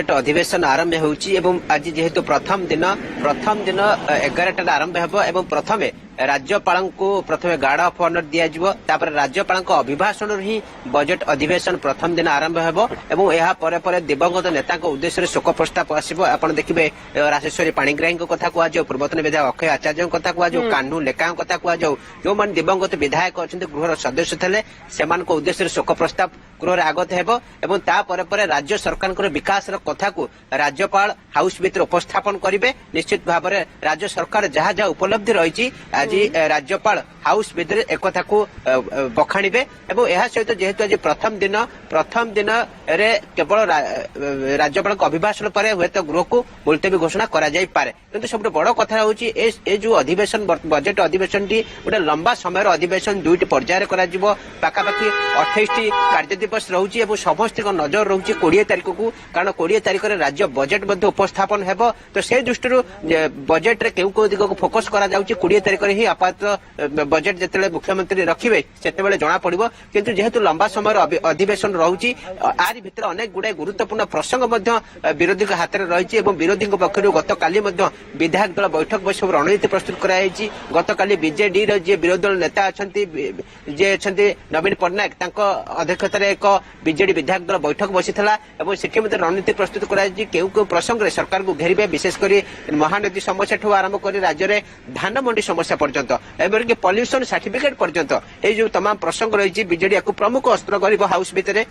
अधिवेशन आरंभ होउची एवं आज जेहेतु प्रथम दिन 11 आरंभ हेबो एवं प्रथमे राज्यपाल को प्रथमे गार्ड ऑफ ऑनर दिया जिवो तापर राज्यपाल अभिभाषण ही बजट अधिवेशन प्रथम दिन आरंभ हेबो एवं यहा परे परे दिवंगत नेता उद्देश्य शोक प्रस्ताव आसिबो। आपण देखिबे राजेश्वरी पाणिग्राही कथा कुआ जो पूर्वतन विधायक अक्षय आचार्य कथा कुआ जो कान्हू लेका कथा कुआ जो जो मान दिवंगत विधायक अछंती गृहर सदस्य थले सेमान को उद्देश्य शोक प्रस्ताव गृह आगत हेबो एवं ता परे परे राज्य सरकार विकास कथा को राज्यपाल हाउस भितर उपस्थापन करिवे। निश्चित भाव में राज्य सरकार जहाँ जहाँ उपलब्धि रही आज राज्यपाल हाउस भितर एक कथा को बखाणिबे एवं यह सहित जेहेतु आज प्रथम दिन रे केवल राज्यपाल अभिभाषण पर हुए तो गृह को मुलतवी घोषणा करा जाई पारे किंतु सबसे बड़ कथा होची ए जो अधिवेशन बजट अधिवेशन टी गोटे लंबा समय अधिवेशन दुईटी पर्यायर करा जिवो पाखापाखि 28 कार्य दिवस रहुची एवं समस्त नजर रहुची 20 तारिख को कारण 20 तारिख में राज्य बजेट उपस्थापन हेबो तो से दृष्टि बजेट रे केउ दिग को फोकस करा जाउची 20 तारिख ही आपात बजेट जेतेले मुख्यमंत्री रखिबे सेतेबेले जना पड़िबो किंतु जेहेतु लंबा समय अधिवेशन रहुची आरि भितर अनेक गुडे गुरुत्वपूर्ण प्रसंग विरोधी हाथ में रही विरोधी पक्ष गत काली विधायक दल बैठक बस रणनीति प्रस्तुत कराई। गत काली बीजेडी जे विरोधी दल नेता अच्छा नवीन पट्टनायक अध्यक्षतार एक बीजेडी विधायक दल बैठक बसी सेठी रणनीति प्रस्तुत कराई केउ प्रसंग में सरकार को घेरिबे विशेषकर महानदी समस्या ठू आरंभ कर राज्य में धान मंडी समस्या पर्यंत एवं पल्यूशन सर्टिफिकेट पर्यंत ये जो तमाम प्रसंग रही बीजेडी प्रमुख अस्त्र कर हाउस भितर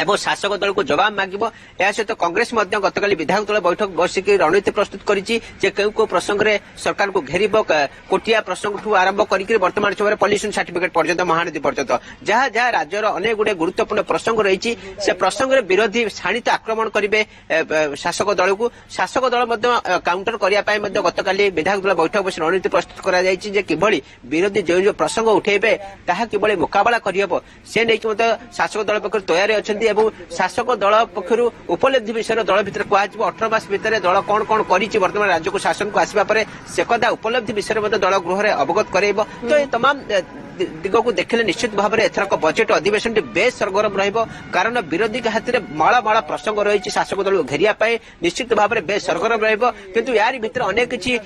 एवं शासक दल को जवाब मांगिबो। या सहित कांग्रेस गतकाली विधायक दल बैठक बसिक रणनीति प्रस्तुत करिछि जे केउ प्रसंग रे सरकार को घेरिबो कोटिया प्रसंग ठू आरंभ करिक वर्तमान समय पॉल्यूशन सर्टिफिकेट पर्यंत महानदी पर्यंत जहाँ जहाँ राज्यर अनेक गुडे गुरुत्वपूर्ण प्रसंग रही से प्रसंग विरोधी शाणित आक्रमण करेंगे शासक दल को शासक दल काउंटर करने गतकाली विधायक दल बैठक बस रणनीति प्रस्तुत कर किभली विरोधी जो जो प्रसंग उठेबे ताहा किभली मुकाबला करहब से नहीं शासक दल पक्ष तैयारी अच्छा एवं शासक दल पक्षर उपलब्धि विषय दल भर कह 18 मास भितर दल कौन कौन वर्तमान राज्य को शासन को आसवा पर से कदा उपलब्धि विषय दल गृह अवगत कराइब तो ये तमाम दिग को देखने निश्चित भाव में एथरक बजेट अधिवेशन बेस सरगरम कारण विरोधी के हाथ में माला माला प्रसंग रही शासक दल को घेरिया निश्चित भाव में बेस सरगरम रु यार भर अनेक किसी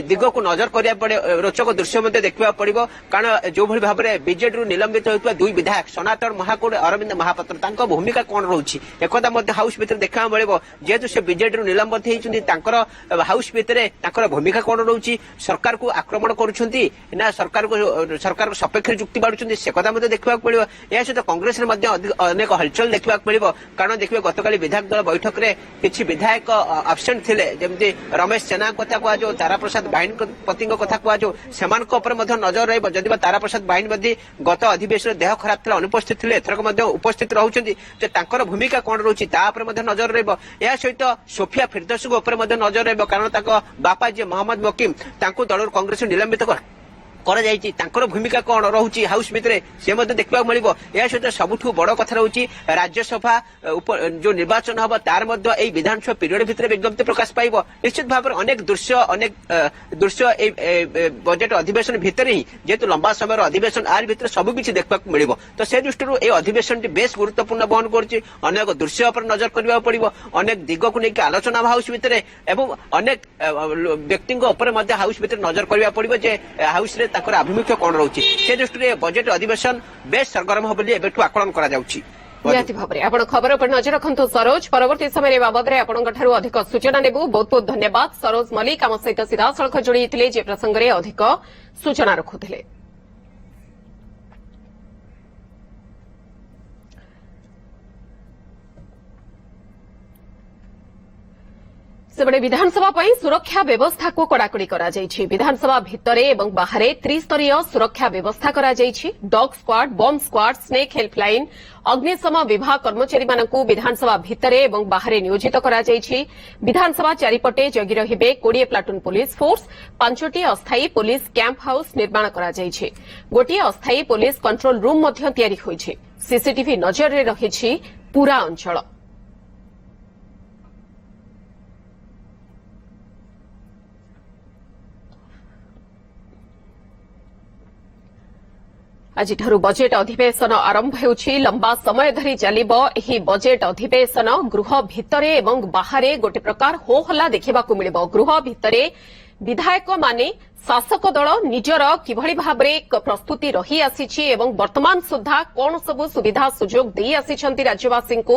दिग को नजर करा पड़े रोचक दृश्य देखा पड़ो कारण जो भाव में बीजेडी निलंबित होता दुई विधायक सनातन महाकूट अरविंद महापात्र भूमिका कौन रोचे एक हाउस भितर देखा मिले जेहेतु से बीजेडी निलंबित होती हाउस भितर भूमिका कौन रोचे सरकार को आक्रमण करुँच सरकार सपेक्ष जुक्ति बाढ़ुंट से कथा देखा पड़ो। या सहित कांग्रेस अनेक हलचल देखा मिलो कारण देखिए गतकाली विधायक दल बैठक में किसी विधायक आबसेंट थे जमी रमेश सेना कथा कह तारा प्रसाद बाहिनी कथा कह से नजर रही तारा प्रसाद बाहिनी गत अधिवेशन देह खराब था अनुपस्थित थे एथरक उपस्थित रोचे भूमिका कौन रोचे नजर रहा सहित सोफिया फिरदौस नजर रहा कारण बापा जी मोहम्मद मकीम दल कांग्रेस निलंबित कर भूमिका कौन रोचे हाउस भितर से देखा मिलो। यह सहित सबुठ बड़ कथा रोचे राज्यसभा जो निर्वाचन हम तार विधानसभा पीरियड भितर विज्ञप्ति प्रकाश पाइब निश्चित भाव में अनेक दृश्य बजेट अधिवेशन भितर ही जेहेतु लंबा समय अधिवेशन आर भितर सबकि देखा मिलो तो से दृष्टि अधिवेशन बेस गुरुत्वपूर्ण बहन करनेक दृश्य पर नजर करने पड़ो अनेक दिग को लेकिन आलोचना हाउस भितर एवं अनेक व्यक्ति हाउस भितर नजर करने पड़ो जे हाउस आभिमुख्य कौन रोचे से दृष्टि बजेट अधिवेशन बेस सरगरम हो आकलन करा जाउछि। निहाती भाव में आपण खबर पर नजर रखु सरोज परवर्ती समय बाबद में आपंठ अधिक सूचना नेबू बहुत बहुत धन्यवाद सरोज मलिक आम सहित सीधा सड़क जोड़ी जे प्रसंग में अधिक सूचना रखुले। सेबड़े विधानसभा सुरक्षा व्यवस्था को कड़ाकड़ी करा जायछि। विधानसभा भितरे एवं बाहर त्रिस्तरीय सुरक्षा व्यवस्था करा जायछि। Dog squad bomb squad snake helpline अग्निशम विभाग कर्मचारी मानकु विधानसभा भितरे एवं बाहर नियोजित करा जायछि। विधानसभा चारिपटे जगी रहिबे 20 प्लाटून पुलिस फोर्स 5टी अस्थायी पुलिस कैंप हाउस निर्माण करा जायछि। गोटे अस्थायी पुलिस कंट्रोल रूम मध्य तयारी होइछि। सीसीटीवी नजर रे रहिछि पूरा अंचल। आज बजेट अधिवेशन आरंभ होउछि लंबा समय धरी चलिबो एही बजेट अधिवेशन गृह भितरे एवं बाहरे गोटे प्रकार हो हल्ला देखिबाकू मिलिबो। गृह भितरे विधायक माने शासक दल निजर किभଳି भाबरे प्रस्तुति रही आसीछि एवं वर्तमान सुधा कोन सब सुविधा सुजोग दे आसीछंती राज्यवासी को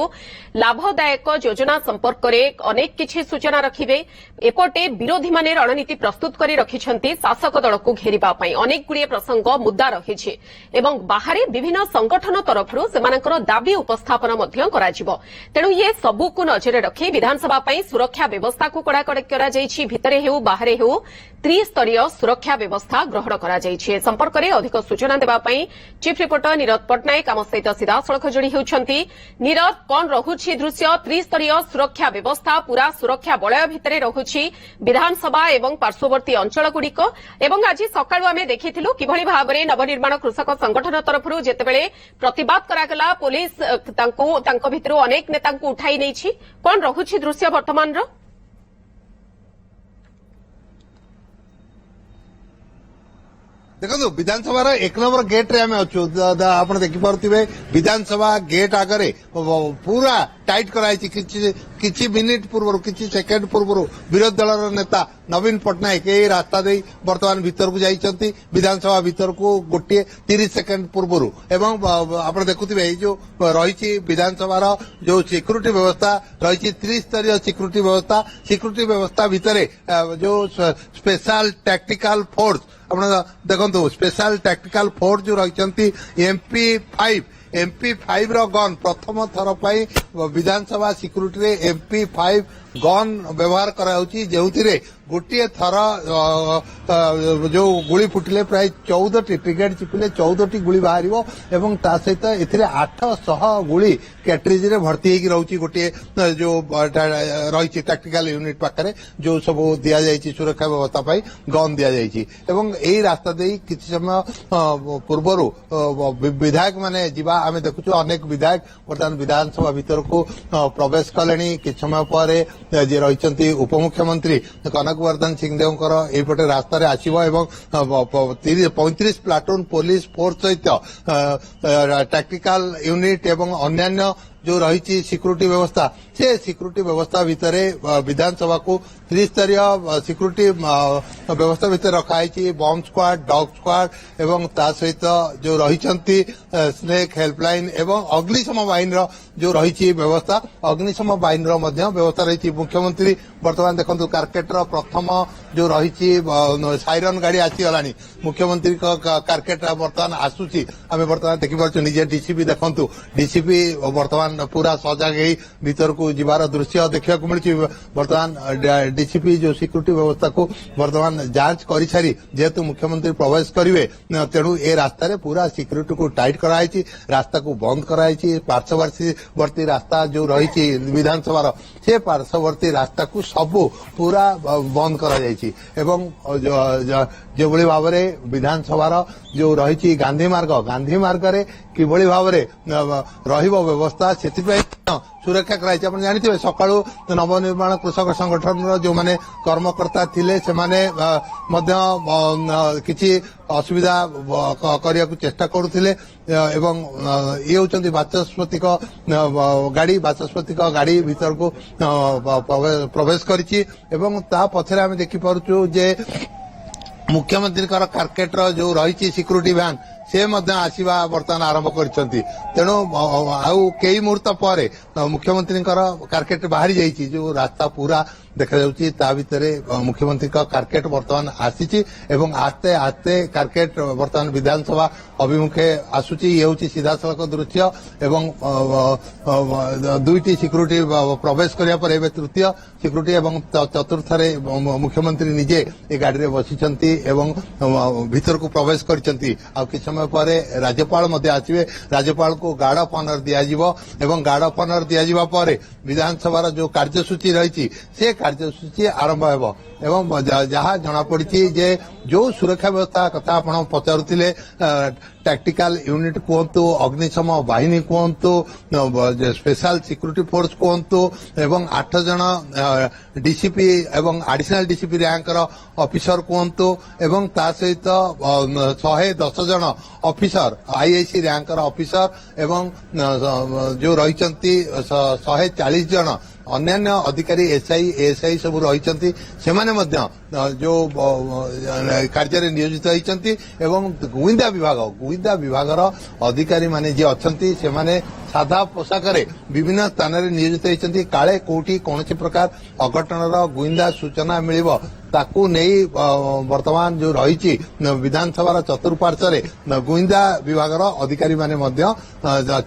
लाभदायक योजना संपर्क में अनेक किछि सूचना रखिबे। एपटे विरोधी माने रणनीति प्रस्तुत करी रखिछंती शासक दल को घेरिबा पई अनेक गुड़िए प्रसंग मुद्दा रहिछि एवं बाहरे विभिन्न संगठन तरफरु सेमानकर दाबी उपस्थापन मध्य कराजिबो। तेणु ये सबु को नजर रखी विधानसभा पई सुरक्षा व्यवस्था को कड़ाकड़ी करा जाइछि। भितरे हेउ बाहरे हेउ त्रिस्तरीय सुरक्षा व्यवस्था ग्रहण करा जाइछि। संपर्क में अधिक सूचना देबा पई चीफ रिपोर्टर नीरज पट्टनायक आम सहित सीधासलख जोड़ी होउछंती। नीरज कोन रहुछि दृश्य त्रिस्तरीय सुरक्षा व्यवस्था पूरा सुरक्षा बलय भितरे रहुछि विधानसभा एवं पार्श्ववर्ती अंचलगुड़िक एवं आज सकाळु आमे देखिथिलु किभଳି भाबरे नवनिर्माण कृषक संगठन तरफरु जेतेबेले प्रतिबाद करागला पुलिस तांको भितरु अनेक नेतांको उठाई नैछि। कोन रहुछि दृश्य वर्तमान रो? देखो विधानसभा एक नंबर गेट रे आमे अच्छु आप देखिपे विधानसभा गेट आगे पूरा टाइट कराई किछि मिनिट पूर्व किछि सेकेंड पूर्व विरोधी दल नेता नवीन पट्टनायक यही रास्ता दे बर्तमान भीतर को जाइछंती विधानसभा भीतर को गोटे 30 सेकेंड पूर्व एवं आप देखुथिबे जो रही विधानसभा जो सिक्यूरिटी व्यवस्था रही त्रिस्तरीय सिक्यूरिटी व्यवस्था भितर जो स्पेशल टैक्टिकल फोर्स अपना देखो स्पेशल टैक्टिकल फोर्स जो रही MP5 रो गन प्रथम थर पाई विधानसभा सिक्यूरिटी रे MP5 गन व्यवहार कराउची जेउथिरे गोटे थर जो गुली फुटिले प्राय 14टी टिकेट चिपिले 14टी गुली बाहर एवं ता सहित एथिरे 800 गुली कैट्रिज रे भर्ती हेकी रहउची गोटे जो रही टैक्टिकल यूनिट पाखरे जो सब दिया जाइछि सुरक्षा व्यवस्था पाई गन दिया जाइछि एवं एही रास्ता देई किछि समय पूर्वरु विधायक माने जीवा आमे देखुछु अनेक विधायक वर्तमान विधानसभा भीतर को प्रवेश कलेनी किछि समय पर जे रहिचंती उपमुख्यमंत्री कनकवर्धन सिंहदेवकर एपटे रास्ता रे आसीबो एवं 35 प्लाटून पुलिस फोर्स सहित टैक्टिकल यूनिट एवं अन्यान्य जो रही सिक्यूरिटी व्यवस्था से सिक्यूरिटी व्यवस्था भितर विधानसभा को त्रिस्तरीय सिक्यूरिटी व्यवस्था भितर रखाई बम स्क्वाड डॉग स्क्वाड एवं ता सहित जो रही स्नेक हेल्पलाइन एवं अग्निशम बाहिनी जो रही व्यवस्था अग्निशम बाहिनी व्यवस्था रही। मुख्यमंत्री वर्तमान देखो कारकेटर प्रथम जो रही साइरन गाड़ी आसीगला मुख्यमंत्री कारकेट वर्तमान आसूची आम वर्तमान देखिपार निजे डीसीपी देखु डीसीपी वर्तमान पूरा सजग भीतर को जीवार दृश्य देखा मिली। वर्तमान डीसीपी जो सिक्यूरिटी व्यवस्था को वर्तमान जांच कर सारी जेहेतु मुख्यमंत्री प्रवेश करेंगे तेणु ए रास्ता रे पूरा सिक्यूरिटी को टाइट कराई रास्ता को बंद कराई पार्श्ववर्ती रास्ता जो रही विधानसभा से पार्श्ववर्ती रास्ता को सब पूरा बंद एवं जो भली भाव में विधानसभा जो रही गांधी मार्ग रे किभली भाव में रहिबो व्यवस्था से सुरक्षा कराई जानते सकाळु नवनिर्माण कृषक संगठन जो माने कर्मकर्ता थिले से माने किछि असुविधा करिया को चेष्टा करुथिले एवं ये होचंती वाचस्पतिक गाड़ी भीतर को प्रवेश करिछि एवं ता पछरे आमे देखि पारुछु जे मुख्यमंत्री कारकेटर जो रही सिक्यूरिटी वैन से आसवा बर्तमान आरंभ करछंती तेणु आउ कई मुहूर्त पर मुख्यमंत्री कारकेट बाहरी जाइछि जो रास्ता पूरा देखा जाउछि ता भितरे मुख्यमंत्री कारकेट वर्तमान आसीछि एवं आस्ते आस्ते कारकेट वर्तमान विधानसभा अभिमुखे आसुछि ये होछि सीधा सड़क दृश्य एवं दुईटी सिक्यूरिटी प्रवेश करिया पर एबे तृतीय सिक्यूरिटी एवं चतुर्थ रे मुख्यमंत्री निजे ए गाड़ी रे बसिछंती एवं भीतर को प्रवेश करछंती आ कि समय पर राज्यपाल मध्य आसीबे राज्यपाल को गार्ड ऑफ ऑनर दिया जिवो एवं गार्ड ऑफ ऑनर दिया जिवा पर विधानसभा जो कार्यसूची रही से कार्यसूची आरंभ हेबो एवं जहाँ जना पड़ी जे जो सुरक्षा व्यवस्था कथा आप पचारुले टैक्टिकल यूनिट कहतु अग्निशम बाहिनी कहतु स्पेशल सिक्यूरिटी फोर्स कहतु एवं 8 जन डीसीपी एवं एडिशनल डीसीपी रैंकर ऑफिसर कहतु एवं ता सहित 110 जन ऑफिसर आईआईसी रैंकर ऑफिसर एवं जो रही 140 जन अन्यान्य अधिकारी एसआई एएसआई सब रही सेमाने मध्य जो कार्य नियोजित होती एवं गुइंदा विभाग अधिकारी माने जे अछंती सेमाने साधा पोशाक विभिन्न स्थान में नियोजित होती काले कोठी कौन प्रकार अघटनर गुइंदा सूचना मिलिबो ताकू नहीं वर्तमान जो रही विधानसभा चतुर्पार्श्व गुइंदा विभाग अधिकारी माने मध्य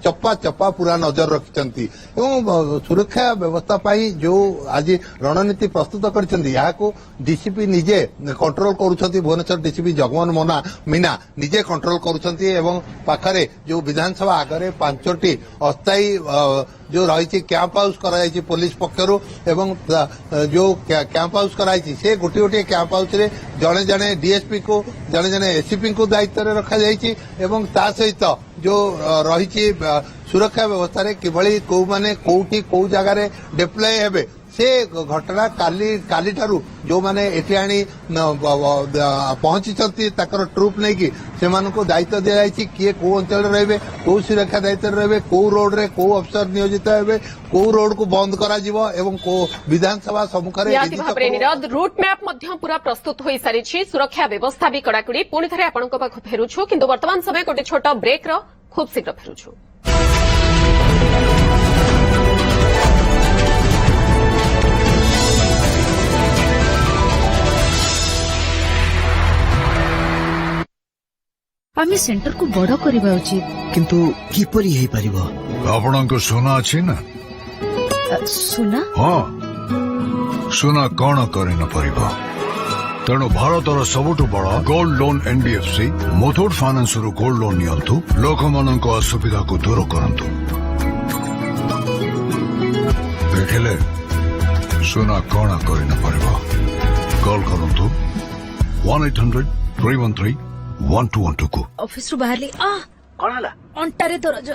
चप्पा चप्पा पूरा नजर रखिछंती एवं सुरक्षा व्यवस्था पाई जो आज रणनीति प्रस्तुत करछंती याको डीसीपी निजे कंट्रोल करूछंती भुवनेश्वर डीसीपी जगमोहन मीना निजे कंट्रोल करूछंती एवं पाखरे जो विधानसभा आगरे 5टी अस्थायी जो रही कैंप हाउस कराई पुलिस पक्षर एवं जो कैंप हाउस कराई से गोटे गोटे कैंप हाउस रे जड़े जड़े डीएसपी को जड़े जड़े एसीपी को दायित्व में रखा जाइए एवं ता सहित जो रही सुरक्षा व्यवस्था रे किभली को माने कोठी को जगह डिप्लय हेबे से घटना काली ठारू जो माने एठी आनी पहुंची ट्रुप नहीं कि से दायित्व दि जाए किए को अंचल रे को सुरक्षा दायित्व रे को रोड रे को अफसर नियोजित हे को रोड को बंद करा एवं को विधानसभा सम्मुखें रूट मैप पूरा प्रस्तुत हो सारी सुरक्षा व्यवस्था भी कड़ाकड़ी पुणी थे आपण फेरुछु किंतु वर्तमान समय गोटे छोट ब्रेक रो खूब शीघ्र फेरुछु। आमे सेंटर को बड़ करबा उचित किंतु किपरि हे परिबो आपणको सोना अछि ना सोना हाँ सोना कौन करे न परिबो तेणु भारतर सबुठु बड़ gold loan NBFC Muthoot finance रु गोल्ड लोन नियंतु लोक मानक असुविधा को दूर करंतु देखले सोना कौन करे न परिबो कॉल करंतु 1-800-313-1212 को ऑफिस रु बाहर ले आ कोन हला अंटारे दरज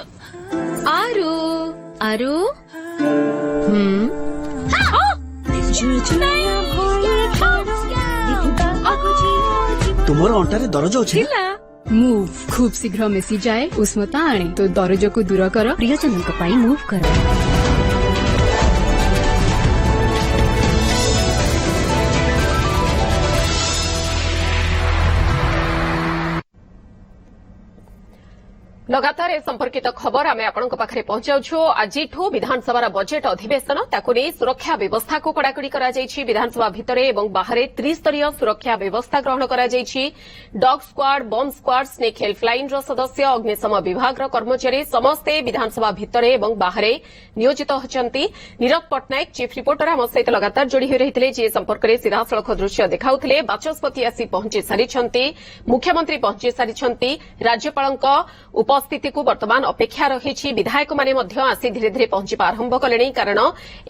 आरु आरु तुमर अंटारे दरज अछि मूव खूब शीघ्र मिसी जाए उष्मता आने तो दरज को दूर कर प्रियजन पाई मूव कर लगातार ए संपर्कित खबर आमे आपनक पाखरे पहुंचाउछु। आजिठु विधानसभा बजेट अधिवेशन ताकु नै सुरक्षा व्यवस्था को कड़ाकड़ी करा जायछि। विधानसभा भितरे एवं बाहरे त्रिस्तरीय सुरक्षा व्यवस्था ग्रहण करा जायछि। Dog squad, bomb squad, snake helpline रो सदस्य, अग्निशम विभाग रो कर्मचारी समस्ते विधानसभा भितरे एवं बाहरे नियोजित होचंती। नीरव पटनायक चीफ रिपोर्टर आम सहित लगातार जोड़ी होई रहिथिले जे संपर्क रे सीधासळख दृश्य देखाउथिले। बाचस्पति आसी पहुंची सारिछंती, मुख्यमंत्री पहुंची सारिछंती, राज्यपालक उपस्थिति को वर्तमान अपेक्षा रही। विधायक माने मध्य आसी धीरे धीरे पहुंचवा आरंभ कले कारण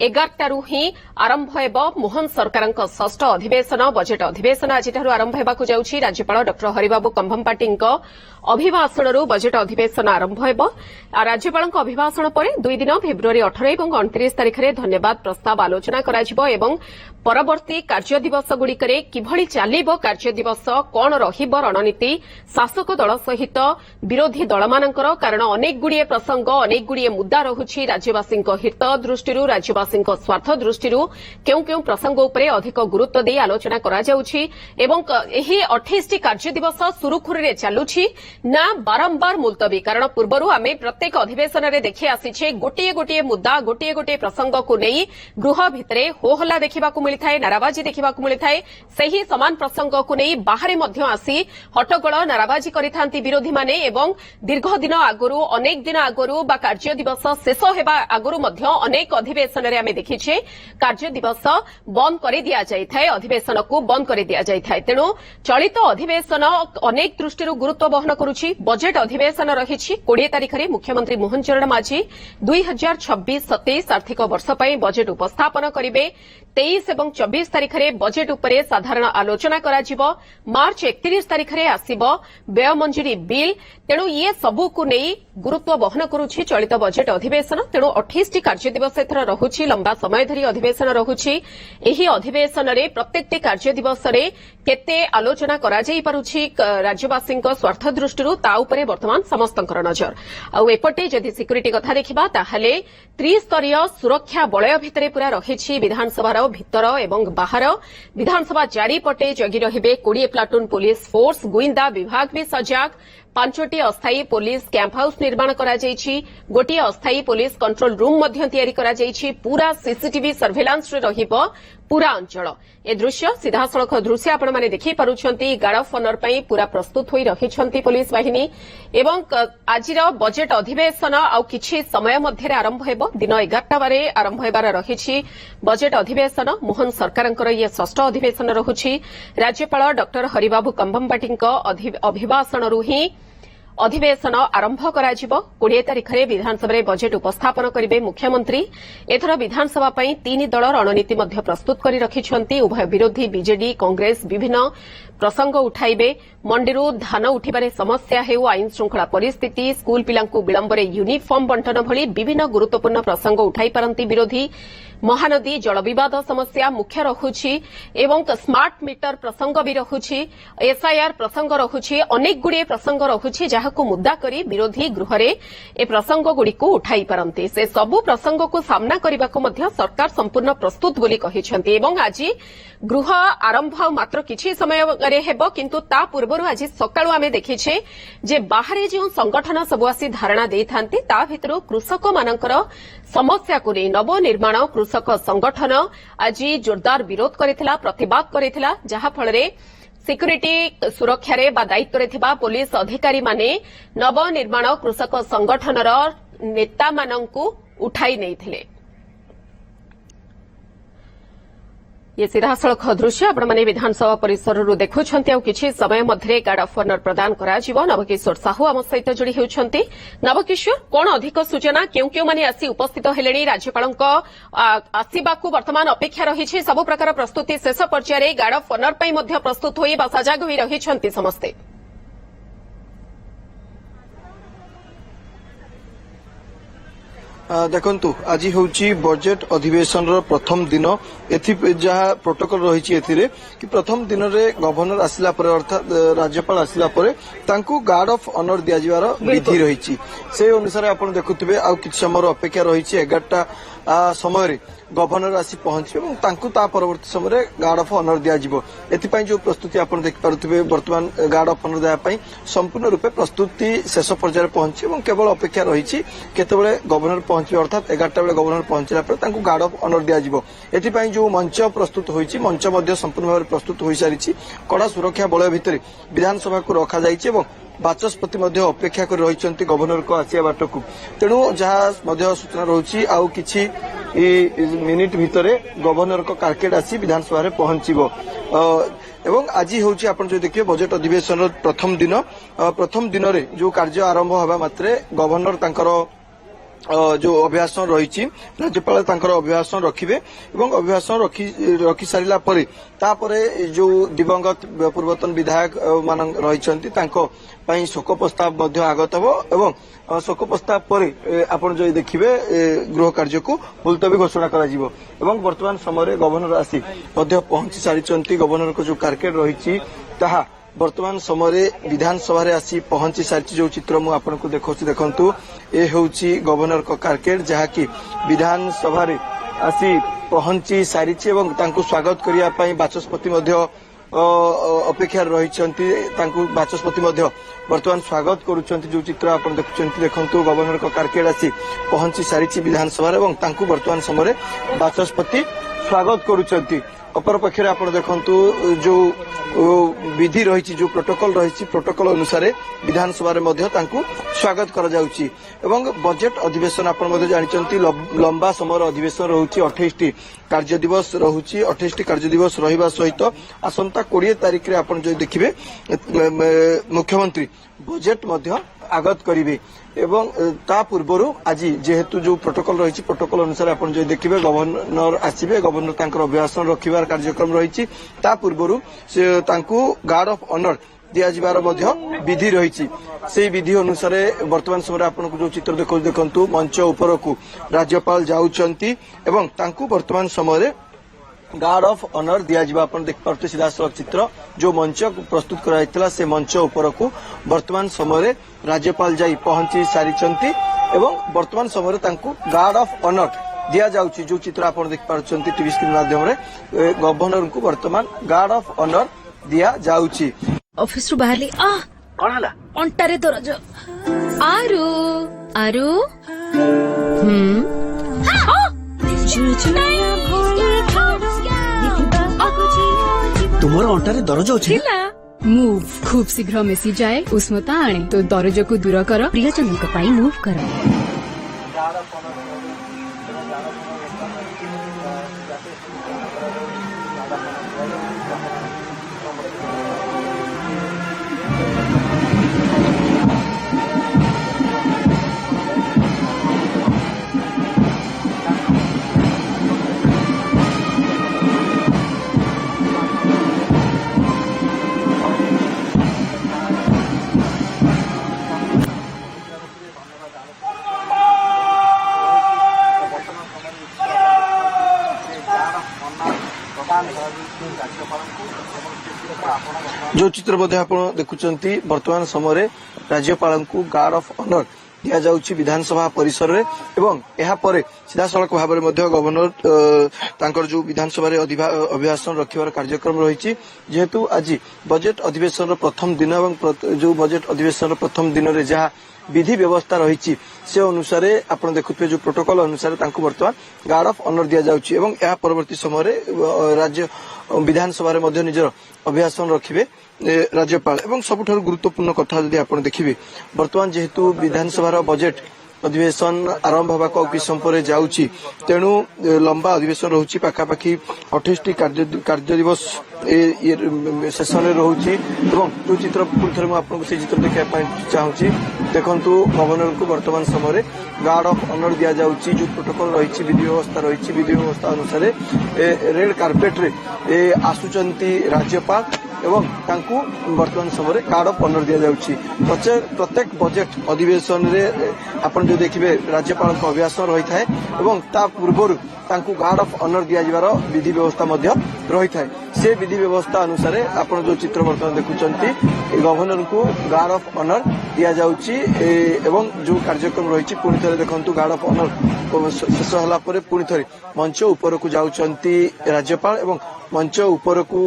11टारू ही आरंभ हेब मोहन सरकार षष्ठ अधिवेशन बजेट अधिवेशन आजिठारू आरंभ हेबाकु जाउछि। राज्यपाल डॉ हरिबाबू कंभमपाटी अभिभाषण बजेट अधिवेशन आरंभ हेब। राज्यपाल अभिभाषण पर 2 दिन फेब्रुआरी 18 और 29 तारिख में धन्यवाद प्रस्ताव आलोचना कराजिबो एवं परवर्ती कार्य दिवस गुड़िकरे किभଳି चालिबो कार्य दिवस कोन रहिबो रणनीति शासक दल सहित विरोधी दलमानଙ୍କର कारण अनेक गुड़िए प्रसंग अनेक गुड़िए मुद्दा रहुछि। राज्यवासी हित दृष्टि राज्यवासी स्वार्थ दृष्टि केउ केउ प्रसंग उपरे अधिक गुरुत्व दे आलोचना करा जाउछि एवं एही 28 टी कार्य दिवस सुरुखुरुरे चालुछि ना बारंबार मुलतवी। कारण पूर्वरु आमे प्रत्येक अधिवेशन रे देखि आसीछे गोटिए गोटिए मुद्दा गोटिए गोटिए प्रसंग को नै गृह भितरे हो हल्ला देखिबाकू मिलिथाय, नाराबाजी देखिबाकू मिलिथाय। सही समान प्रसंग को नै बाहरे मध्य आसी हट्टगोल नाराबाजी करिथांती विरोधी माने एवं दीर्घ दीर्घ दिन आगु अनेक दिन आगु कार्य दिवस शेष होगा आगु अनेक अधिवेशन में आम देखीचे कार्य दिवस बंद कर दि जाए अधिवेशन को बंद कर दि जाए तेणु चलित अधिवेशन अनेक दृष्टि गुरुत्व बहन करुछि बजेट अधिवेशन रही 20 तारिख में मुख्यमंत्री मोहन चरण माझी 2026-27 आर्थिक वर्ष पर बजेट उपस्थापन करेंगे 23 और 24 तारिख में बजेट उपरे साधारण आलोचना करा मार्च 31 तारिख में आसिब व्यय मंजूरी बिल तेणु ये सबू को नहीं गुरुत्व बहन करुछि चलित बजेट अधिवेशन तेणु 28 कार्य दिवस एथर रहुछि लंबा समय धरी अधिवेशन रहुछि एही अधिवेशन रे प्रत्येकटी कार्य दिवस रे केते आलोचना करा जाई पारुछि राज्यवासी स्वार्थ दृष्टि ता उपरे वर्तमान समस्तंकर नजर आउ एपटे जदि सिक्यूरिटी कथा देखिबा ताहाले त्रिस्तरीय सुरक्षा बलय भितरे पूरा रहिछि विधानसभार भितर एवं बाहर विधानसभा चारिपटे जगी रहिबे 20 प्लाटून पुलिस फोर्स गुइंदा विभाग भी सजाग 5टी अस्थायी पुलिस कैंप हाउस निर्माण करा जायछि गोटे अस्थायी पुलिस कंट्रोल रूम मध्य तैयारी करा जायछि पूरा सीसीटीवी सर्वेलांस रे रहिबो पूरा अंचल ए दृश्य सीधासलख दृश्य आपण माने देखि पारुछंती गार्ड ऑफ ऑनर पई पूरा प्रस्तुत होई रहिछंती पुलिस बाहिनी एवं आजिर बजेट अधिवेशन आउ किछि समय मध्य आरंभ हेबो दिन 11टा बारे आरंभ हेबार रहिछि बजेट अधिवेशन मोहन सरकारंकर ये षष्ठ अधिवेशन रहुछि राज्यपाल डॉक्टर हरिबाबू कंभमबाटीଙ୍କ अभिभाषण रुही अधिवेशन आरंभ कराजिबो 20 तारिख में विधानसभा बजेट उपस्थापन करेंगे मुख्यमंत्री एथर विधानसभा 3 दल रणनीति मध्य प्रस्तुत कर रखिछंती उभय विरोधी बीजेडी कांग्रेस विभिन्न प्रसंग उठाइबे मंडीरू धान उठिबारे समस्या हेउ आईन श्रृंखला परिस्थिति स्कूल पिलांकु विलंबरे यूनिफॉर्म बंटन भली विभिन्न गुरुत्वपूर्ण प्रसंग उठाई पारंती विरोधी महानदी जल विवाद समस्या मुख्य रहुछि एवं स्मार्ट मीटर प्रसंग भी रहुछि एसआईआर प्रसंग रहुछि अनेक गुड़िए प्रसंग रहुछि जहाकु मुद्दा करी विरोधी गृहरे ए प्रसंग गुड़िको उठाई पारंती से सबु प्रसंग को सामना करबाको मध्य सरकार संपूर्ण प्रस्तुत बोली कहिछंती एवं आज गृह आरंभ मात्र किछि समय रे हेबो किंतु ता पूर्वरु आज सकाळु आमे देखिछे जे बाहरे जो संगठन सबु आसी धारणा देइथांती ता भितरु कृषक मानकर समस्या को नहीं नवनिर्माण कृषक संगठन आज जोरदार विरोध करिथिला प्रतिवाद करिथिला जहा फଳରେ सिक्यूरिटी सुरक्षा रे बा दायित्व रे थिबा पुलिस अधिकारी माने नवनिर्माण कृषक संगठनर नेता मानंकु उठाई नैथिले ये सीधासलख दृश्य आपण माने विधानसभा परिसर देखुछंती आ किछि समय मध्य गार्ड ऑफ ऑनर प्रदान कराजिबो नवकिशोर साहू आम सहित जोड़ी हेउछंती नवकिशोर कोन अधिक सूचना केउ केउ माने आसी उपस्थित हेलेनी राज्यपालक आसीबाकू वर्तमान अपेक्षा रहिछि सब प्रकार प्रस्तुति शेष पर्याय गार्ड ऑफ ऑनर पई मध्य प्रस्तुत होई बा सजाग होई रहिछंती समस्ते देखंतु आज होउची बजेट अधिवेशन प्रथम दिन एथि जहाँ प्रोटोकॉल रही कि प्रथम दिन रे गवर्नर आसिला परे अर्थात राज्यपाल आसिला परे तांकू गार्ड ऑफ ऑनर दिया जिवार विधि रही से अनुसार आपण देखुथिबे आ किछ समय अपेक्षा रही 11टा समय गवर्नर आसी पहुंचे और तांकू ता परवर्ती समय गार्ड ऑफ ऑनर दिया जिवो एथिपाई जो प्रस्तुति आपण देख पारुथिबे वर्तमान गार्ड ऑफ ऑनर देया पई संपूर्ण रूपे प्रस्तुति शेष पर्याय पहुंची और केवल अपेक्षा रही केतेबेले गवर्नर पहुंचे अर्थात 11टा बेले गवर्नर पहुंचला पर तांकू गार्ड ऑफ ऑनर दिया जिवो एथिपाई जो मंच प्रस्तुत होईची मंच मध्ये संपूर्ण भाव प्रस्तुत होई सारिची कड़ा सुरक्षा बलय भितरे विधानसभा को रखा जाईची एवं बाचस्पति मध्य अपेक्षा कर रही गवर्नर को आसिया बाटकू तेणु जहाँ सूचना रही आउ किछि मिनिट भितरे गवर्नर को कार्केट आसी विधानसभा रे पहुंचीबो एवं आज होउची आपण जो देखिए बजेट अधिवेशन प्रथम दिन रे जो कार्य आरंभ होबा मात्रे गवर्नर तांकर जो अभिभाषण रही राज्यपाल तांकर अभिभाषण रखिबे एवं अभिभाषण रखी सारिला परे तापरे जो दिवंगत पूर्वतन विधायक मान रहिसंती तांको पई शोक प्रस्ताव मध्य आगत हो एवं शोक प्रस्ताव परे आपण जो देखिबे गृह कार्य को मुलतवी घोषणा करा जिवो एवं वर्तमान समय गवर्नर आसी मध्य पहुंची सारिसंती गवर्नर को जो कार्केट रही ताहा वर्तमान समय विधानसभा रे आसी पहुंची सारी जो चित्र मु आपन को देखंतु ए होउची गवर्नर को कार्केट जहाँकि विधानसभा रे आसी पहुंची सारी एवं तांकु स्वागत करिया पई बाचस्पति मध्य अपेक्षा रही बाचस्पति मध्य वर्तमान स्वागत करुछंती जो चित्र आपन देखंतु गवर्नर को कार्केट आसी पहुंची सारी विधानसभा रे एवं तांकु वर्तमान समय बाचस्पति स्वागत करुछंती अपर पक्षरे आपण देखंतु जो विधि रही जो प्रोटोकॉल रही प्रोटोकॉल अनुसार विधानसभा स्वागत करा जाउची एवं बजेट अधिवेशन आपण जानते लंबा समय अधिवेशन रोचे 28 कार्य दिवस रोचे 28 कार्य दिवस रहिबा सहित आसंता 20 तारिख रे आपण जो देखिबे मुख्यमंत्री बजेट मध्य आगत करिवे एवं ता पूर्वरु आज जेहेतु जो प्रोटोकॉल रही प्रोटोकॉल अनुसार आपण जो देखिबे गवर्नर आसीबे गवर्नर तांकर अभिभाषण रखिबार कार्यक्रम रही ता पूर्वरु से तांकू गार्ड ऑफ ऑनर दिया जिबार मध्य विधि रही से विधि अनुसार वर्तमान समय आपको जो चित्र देखु मंच ऊपर को राज्यपाल जाउचंती एवं तांकू वर्तमान समय गार्ड ऑफ ऑनर दिया देख पारे सीधा सड़क चित्र जो मंच प्रस्तुत कराइथिला से मंच ऊपर को वर्तमान समय राज्यपाल जाई पहुंची सारी एवं वर्तमान समय तांकू गार्ड ऑफ ऑनर दिया जाउची जो चित्र आप देख पार्टी टीवी स्क्रीन माध्यम गवर्नर को वर्तमान गार्ड ऑफ ऑनर दिया जाउची ऑफिस रु बाहरली कौन हला अंटारे दरज आरु आरु तुमर अंटारे दरज अछि मूव खूब शीघ्र मिसी जाए उष्णता आने तो दरज को दूर कर प्रियजन मूव कर जो चित्र मध्य आप देखुंत वर्तमान समय राज्यपाल को गार्ड ऑफ ऑनर दिया जाउची विधानसभा परिसर रे एवं एहा परे सीधा सड़क भाव में गवर्नर तांकर जो विधानसभा अभिभाषण रखिबार कार्यक्रम रही जेहेतु आज बजेट अधिवेशन प्रथम दिन एवं जो बजेट अधिवेशन प्रथम दिन में जहाँ विधि व्यवस्था रही से अनुसार आप देखुए जो प्रोटोकॉल अनुसार वर्तमान गार्ड ऑफ ऑनर दि जाउची एवं यह परवर्ती समय राज्य विधानसभा निजर अभिभाषण रखिबे राज्यपाल एवं सबुठारु गुरुत्वपूर्ण कथा जदि आप देखिए वर्तमान जेहेतु विधानसभा बजेट अधिवेशन आरंभ होगा कि समय जाउची तेणु लंबा अधिवेशन रोची पाखापाखि 28 कार्य दिवस सेसन रोची एवं जो चित्र पुणी थे आपको से चित्र देखा चाहूँगी देखु गवर्नर को वर्तमान समय गार्ड ऑफ ऑनर दि जाउची जो प्रोटोकॉल रही विधि व्यवस्था अनुसार रेड कार्पेट रे आसुचंती राज्यपाल एवं तांकू वर्तमान समय गार्ड ऑफ ऑनर दि जाउची प्रत्येक बजेट अधिवेशन रे आपण जो देखिए राज्यपाल अभिभाषण रही थाए एवं ता पूर्व तांकू गार्ड ऑफ ऑनर दिया जिवार विधि व्यवस्था मध्य रही थाए से विधि व्यवस्था अनुसार आपण जो चित्र वर्तमान देखुंत गवर्नर को गार्ड ऑफ ऑनर दिया जाउची एवं जो कार्यक्रम रही पुणी थे देखु गार्ड ऑफ ऑनर शेष होला परे पुणी थे मंच ऊपर को जाउचंती राज्यपाल एवं मंच ऊपर को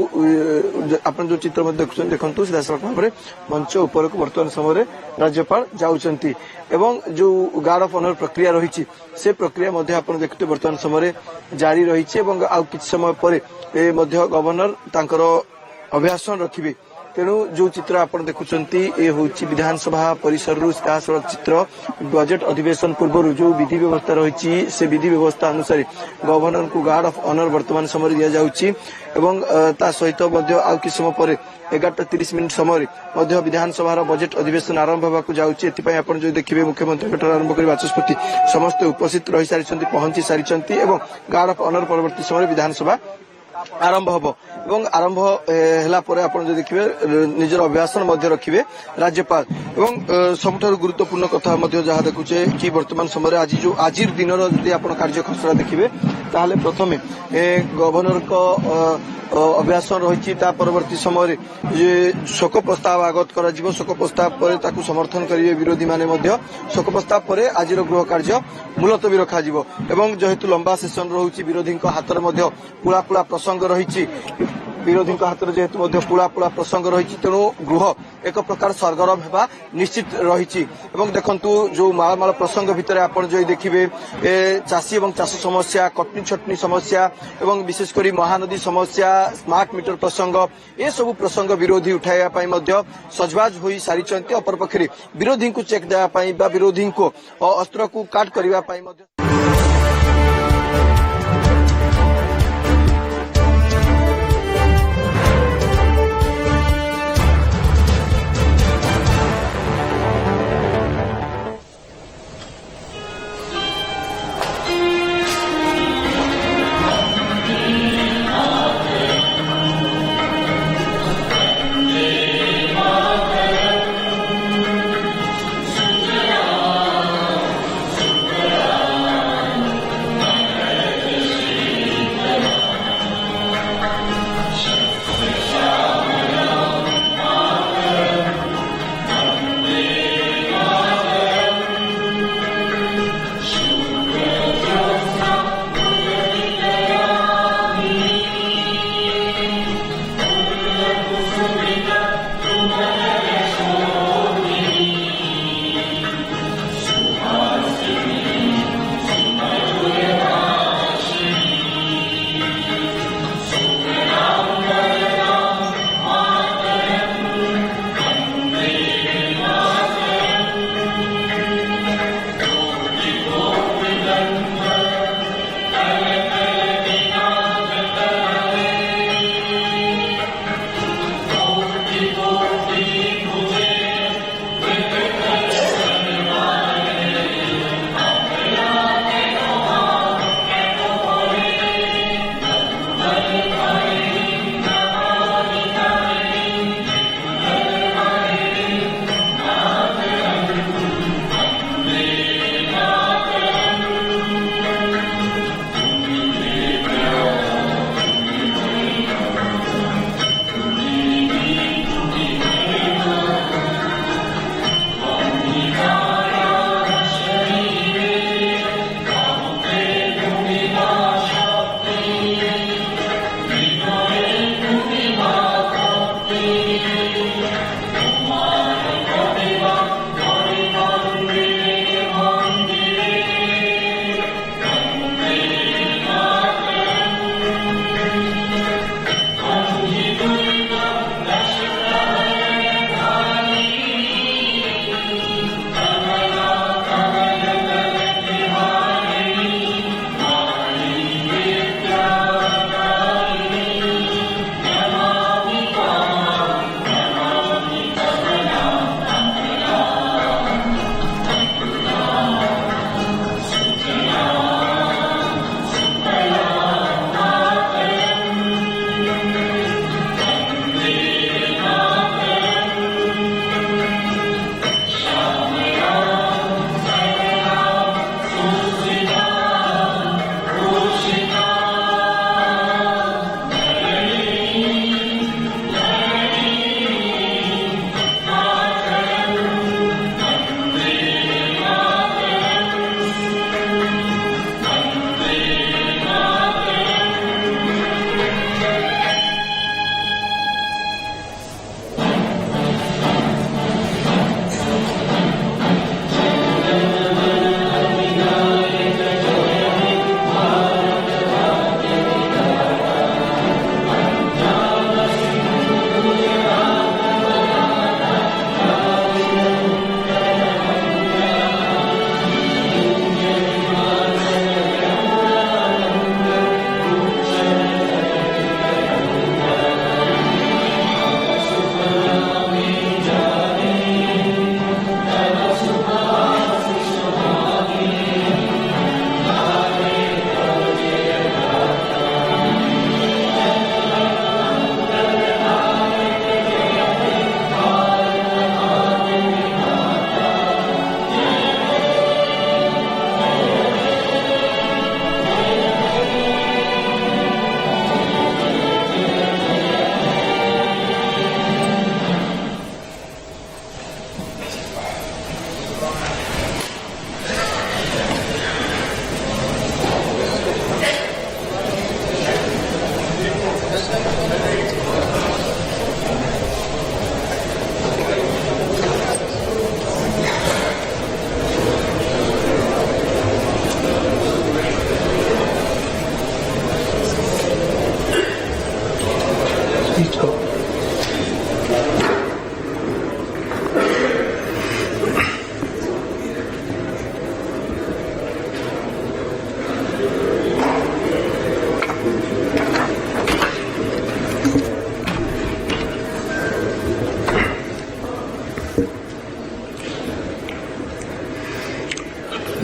आप जो चित्र देखु सीधा सड़क भाव में मंच ऊपर को वर्तमान समय राज्यपाल जाउचंती एवं जो गार्ड ऑफ ऑनर प्रक्रिया रही से प्रक्रिया मध्य आप देखते वर्तमान समय जारी रही आ किछि समय पर गवर्नर तांकर अभिभाषण रखिबे तेणु जो चित्र आप देखुंत ये हूँ विधानसभा परिसर सीधा सड़क चित्र बजेट अधिवेशन पूर्व जो विधि व्यवस्था रही से विधि व्यवस्था अनुसार गवर्नर को गार्ड ऑफ ऑनर वर्तमान समय दि जाउची एवं ता सहित आउ कि समय पर 11:30 समय विधानसभा बजेट अधिवेशन आरंभ होगा जाउची एथिपई आपण जो देखिबे मुख्यमंत्री आरंभ कर बाचस्पति समस्त उपस्थित रही सारी पहुंची सारी एवं गार्ड ऑफ ऑनर परवर्ती समय विधानसभा आरंभ हम एवं आरंभ है आप देखिए निजर अभिभाषण रखिए राज्यपाल एवं सबुठ गुरुत्वपूर्ण कथा जहाँ देखुचे कि वर्तमान समय आज दिन आप कार्य खसड़ा देखिए ताहले प्रथमे गवर्नर को अभिभाषण रही परवर्ती समय शोक प्रस्ताव आगत कर शोक प्रस्ताव पर ताकू समर्थन करेंगे विरोधी माने शोक प्रस्ताव पर आज गृह कार्य मुलतवी रखा एवं जेहेतु लंबा सेसन रोची विरोधी हाथ में पुला पुला प्रसंग रही विरोधी हाथ में जेहेतु पुला पुला प्रसंग रही तेणु गृह एक प्रकार सरगरम होगा निश्चित रही। देखु जो मालमाल प्रसंग भितर आप जो देखिए चाषी और चाष समस्या कटनी छटनी समस्या एवं विशेषकर महानदी समस्या स्मार्ट मीटर प्रसंग ए सब प्रसंग विरोधी उठाइबा सजबाज हो सारी अपरपक्षे विरोधी को चेक देवाई विरोधी को अस्त्र को काट करने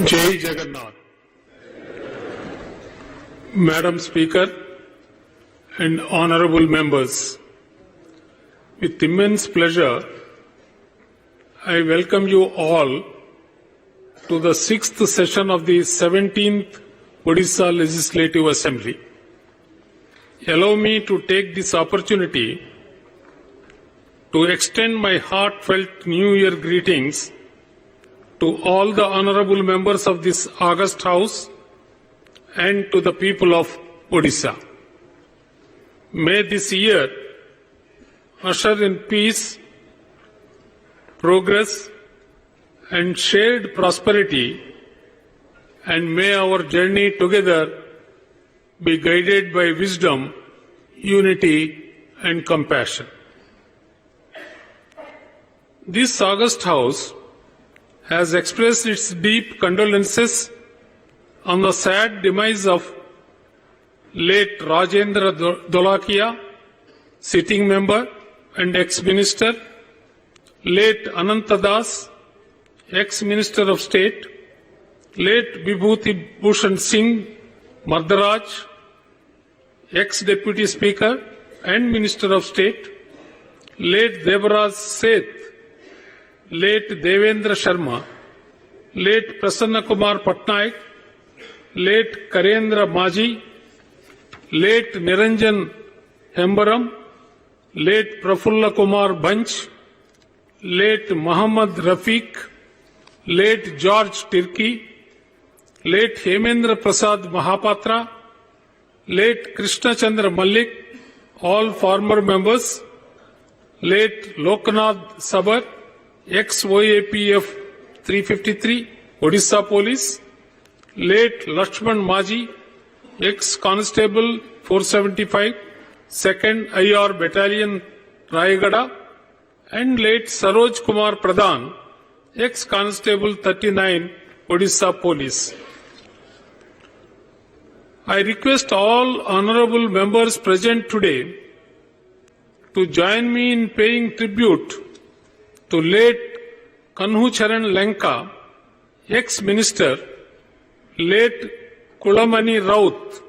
Jai Jagannath. Madam Speaker and honorable members, with immense pleasure, I welcome you all to the 6th session of the 17th Odisha Legislative Assembly. Allow me to take this opportunity to extend my heartfelt New Year greetings to all the honorable members of this august House and to the people of Odisha. May this year usher in peace, progress and shared prosperity, and may our journey together be guided by wisdom, unity and compassion. This august House has expressed its deep condolences on the sad demise of late Rajendra Dolakia, sitting member and ex-minister, late Ananta Das, ex-minister of state, late Vibhuti Bhushan Singh Mardaraj, ex-deputy speaker and minister of state, late Devraj Seth, late Devendra Sharma, late Prasanna Kumar Patnaik, late Karendra Maji, late Niranjan Hembaram, late Prafulla Kumar Banch, late Muhammad Rafiq, late George Tirki, late Hemendra Prasad Mahapatra, late Krishna Chandra Malik, all former members, late Loknath Sabar, ex-OAPF 353, Odisha Police, late Lakshman Maji, ex-Constable 475, 2nd IR Battalion, Rayagada, and late Saroj Kumar Pradhan, ex-Constable 39, Odisha Police. I request all honorable members present today to join me in paying tribute to late Kanhu Charan Lanka, ex-minister, late Kulamani Raut,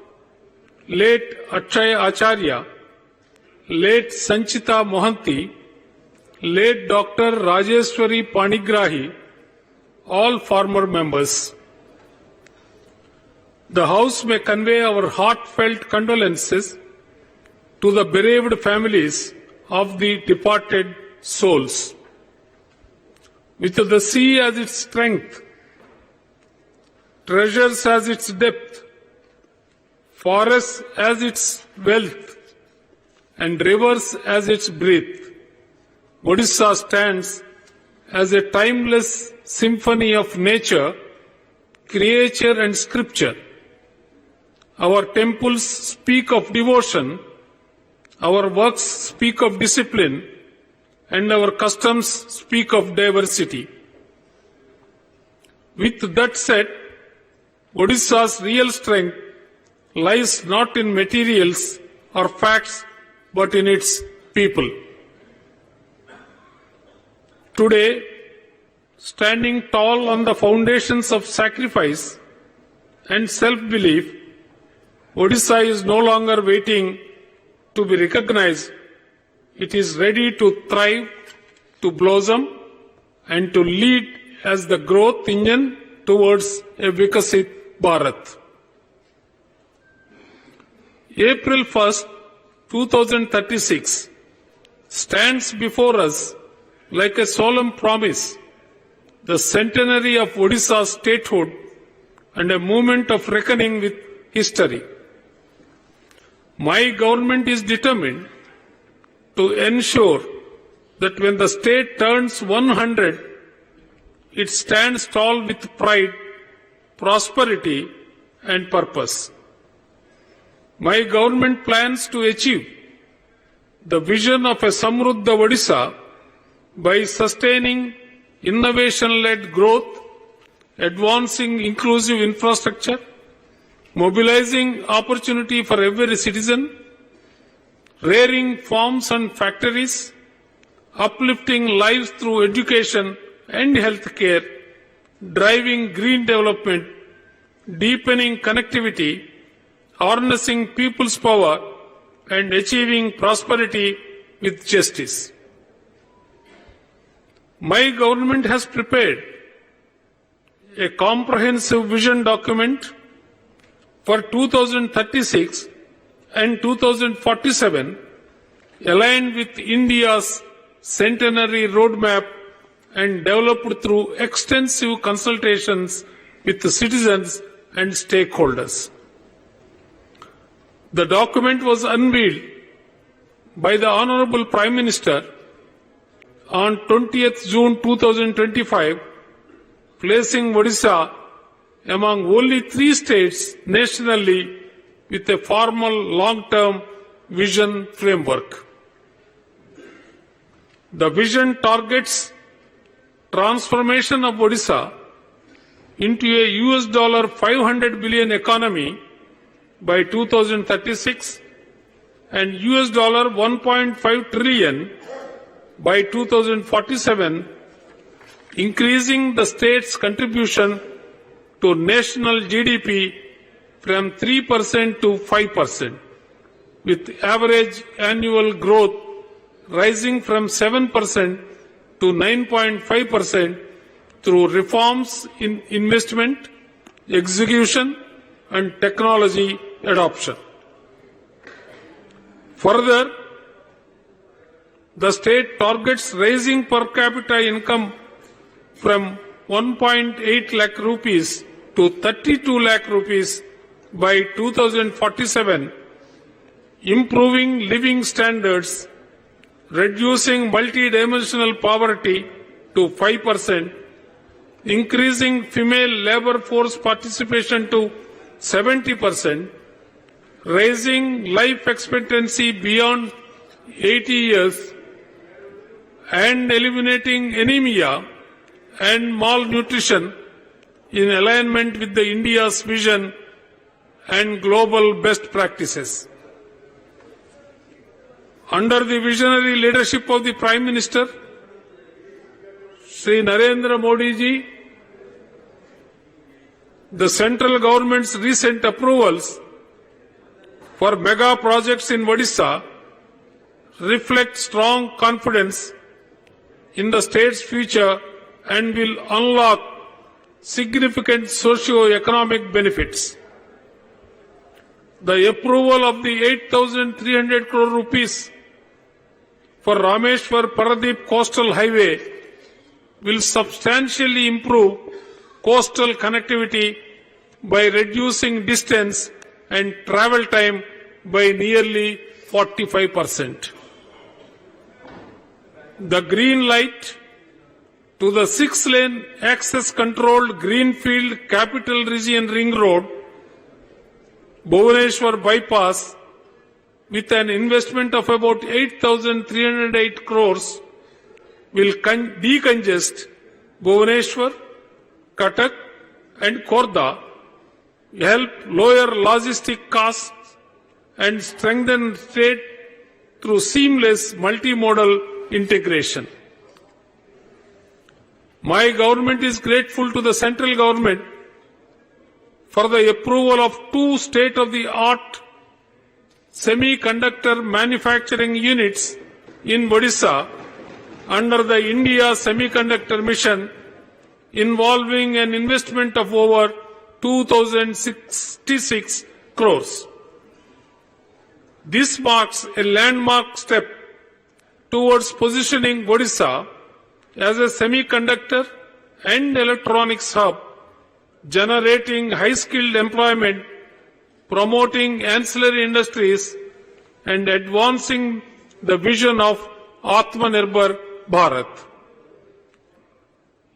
late Achay Acharya, late Sanchita Mohanty, late Dr. Rajeshwari Panigrahi, all former members. The House may convey our heartfelt condolences to the bereaved families of the departed souls. With the sea as its strength, treasures as its depth, forests as its wealth, and rivers as its breadth, Odisha stands as a timeless symphony of nature, creature and scripture. Our temples speak of devotion, our works speak of discipline, and our customs speak of diversity. With that said, Odisha's real strength lies not in materials or facts, but in its people. Today, standing tall on the foundations of sacrifice and self-belief, Odisha is no longer waiting to be recognized. It is ready to thrive, to blossom, and to lead as the growth engine towards a Vikasit Bharat. April 1st, 2036 stands before us like a solemn promise, the centenary of Odisha's statehood and a moment of reckoning with history. My government is determined to ensure that when the state turns 100, it stands tall with pride, prosperity and purpose. My government plans to achieve the vision of a Samruddha Odisha by sustaining innovation-led growth, advancing inclusive infrastructure, mobilizing opportunity for every citizen, rearing farms and factories, uplifting lives through education and healthcare, driving green development, deepening connectivity, harnessing people's power, and achieving prosperity with justice. My government has prepared a comprehensive vision document for 2036 and 2047 aligned with India's centenary roadmap and developed through extensive consultations with the citizens and stakeholders. The document was unveiled by the Honorable Prime Minister on 20th June 2025, placing Odisha among only 3 states nationally with a formal long-term vision framework. The vision targets transformation of Odisha into a $500 billion economy by 2036 and $1.5 trillion by 2047, increasing the state's contribution to national GDP from 3% to 5%, with average annual growth rising from 7% to 9.5% through reforms in investment, execution, and technology adoption. Further, the state targets raising per capita income from 1.8 lakh rupees to 32 lakh rupees by 2047, improving living standards, reducing multidimensional poverty to 5%, increasing female labor force participation to 70%, raising life expectancy beyond 80 years, and eliminating anemia and malnutrition in alignment with the India's vision and global best practices. Under the visionary leadership of the Prime Minister, Shri Narendra Modi ji, the central government's recent approvals for mega projects in Odisha reflect strong confidence in the state's future and will unlock significant socio-economic benefits. The approval of the 8,300 crore rupees for Rameshwar Paradeep Coastal Highway will substantially improve coastal connectivity by reducing distance and travel time by nearly 45%. The green light to the 6-lane access-controlled Greenfield Capital Region Ring Road, Bhubaneswar Bypass, with an investment of about 8,308 crores, will decongest Bhubaneswar, Cuttack and Khordha, help lower logistic costs and strengthen state through seamless multimodal integration. My government is grateful to the central government for the approval of 2 state-of-the-art semiconductor manufacturing units in Odisha under the India Semiconductor Mission, involving an investment of over 2,066 crores. This marks a landmark step towards positioning Odisha as a semiconductor and electronics hub, generating high-skilled employment, promoting ancillary industries, and advancing the vision of Atmanirbhar Bharat.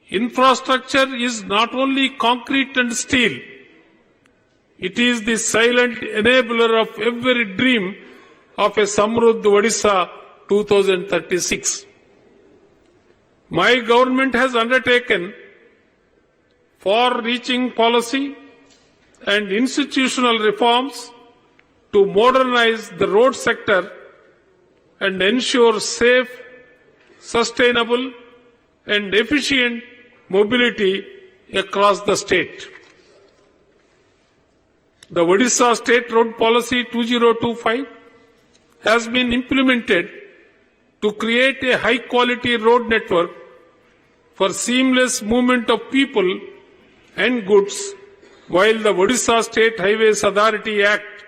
Infrastructure is not only concrete and steel, it is the silent enabler of every dream of a Samruddh Odisha 2036. My government has undertaken far-reaching policy and institutional reforms to modernize the road sector and ensure safe, sustainable and efficient mobility across the state. The Odisha State Road Policy 2025 has been implemented to create a high-quality road network for seamless movement of people and goods, while the Odisha State Highways Authority Act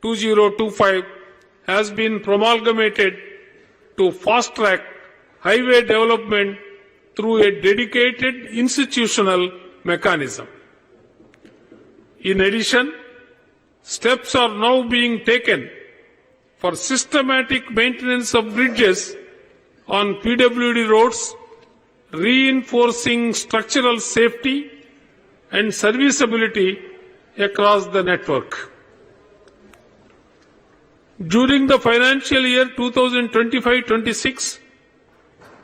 2025 has been promulgated to fast-track highway development through a dedicated institutional mechanism. In addition, steps are now being taken for systematic maintenance of bridges on PWD roads, reinforcing structural safety and serviceability across the network. During the financial year 2025-26,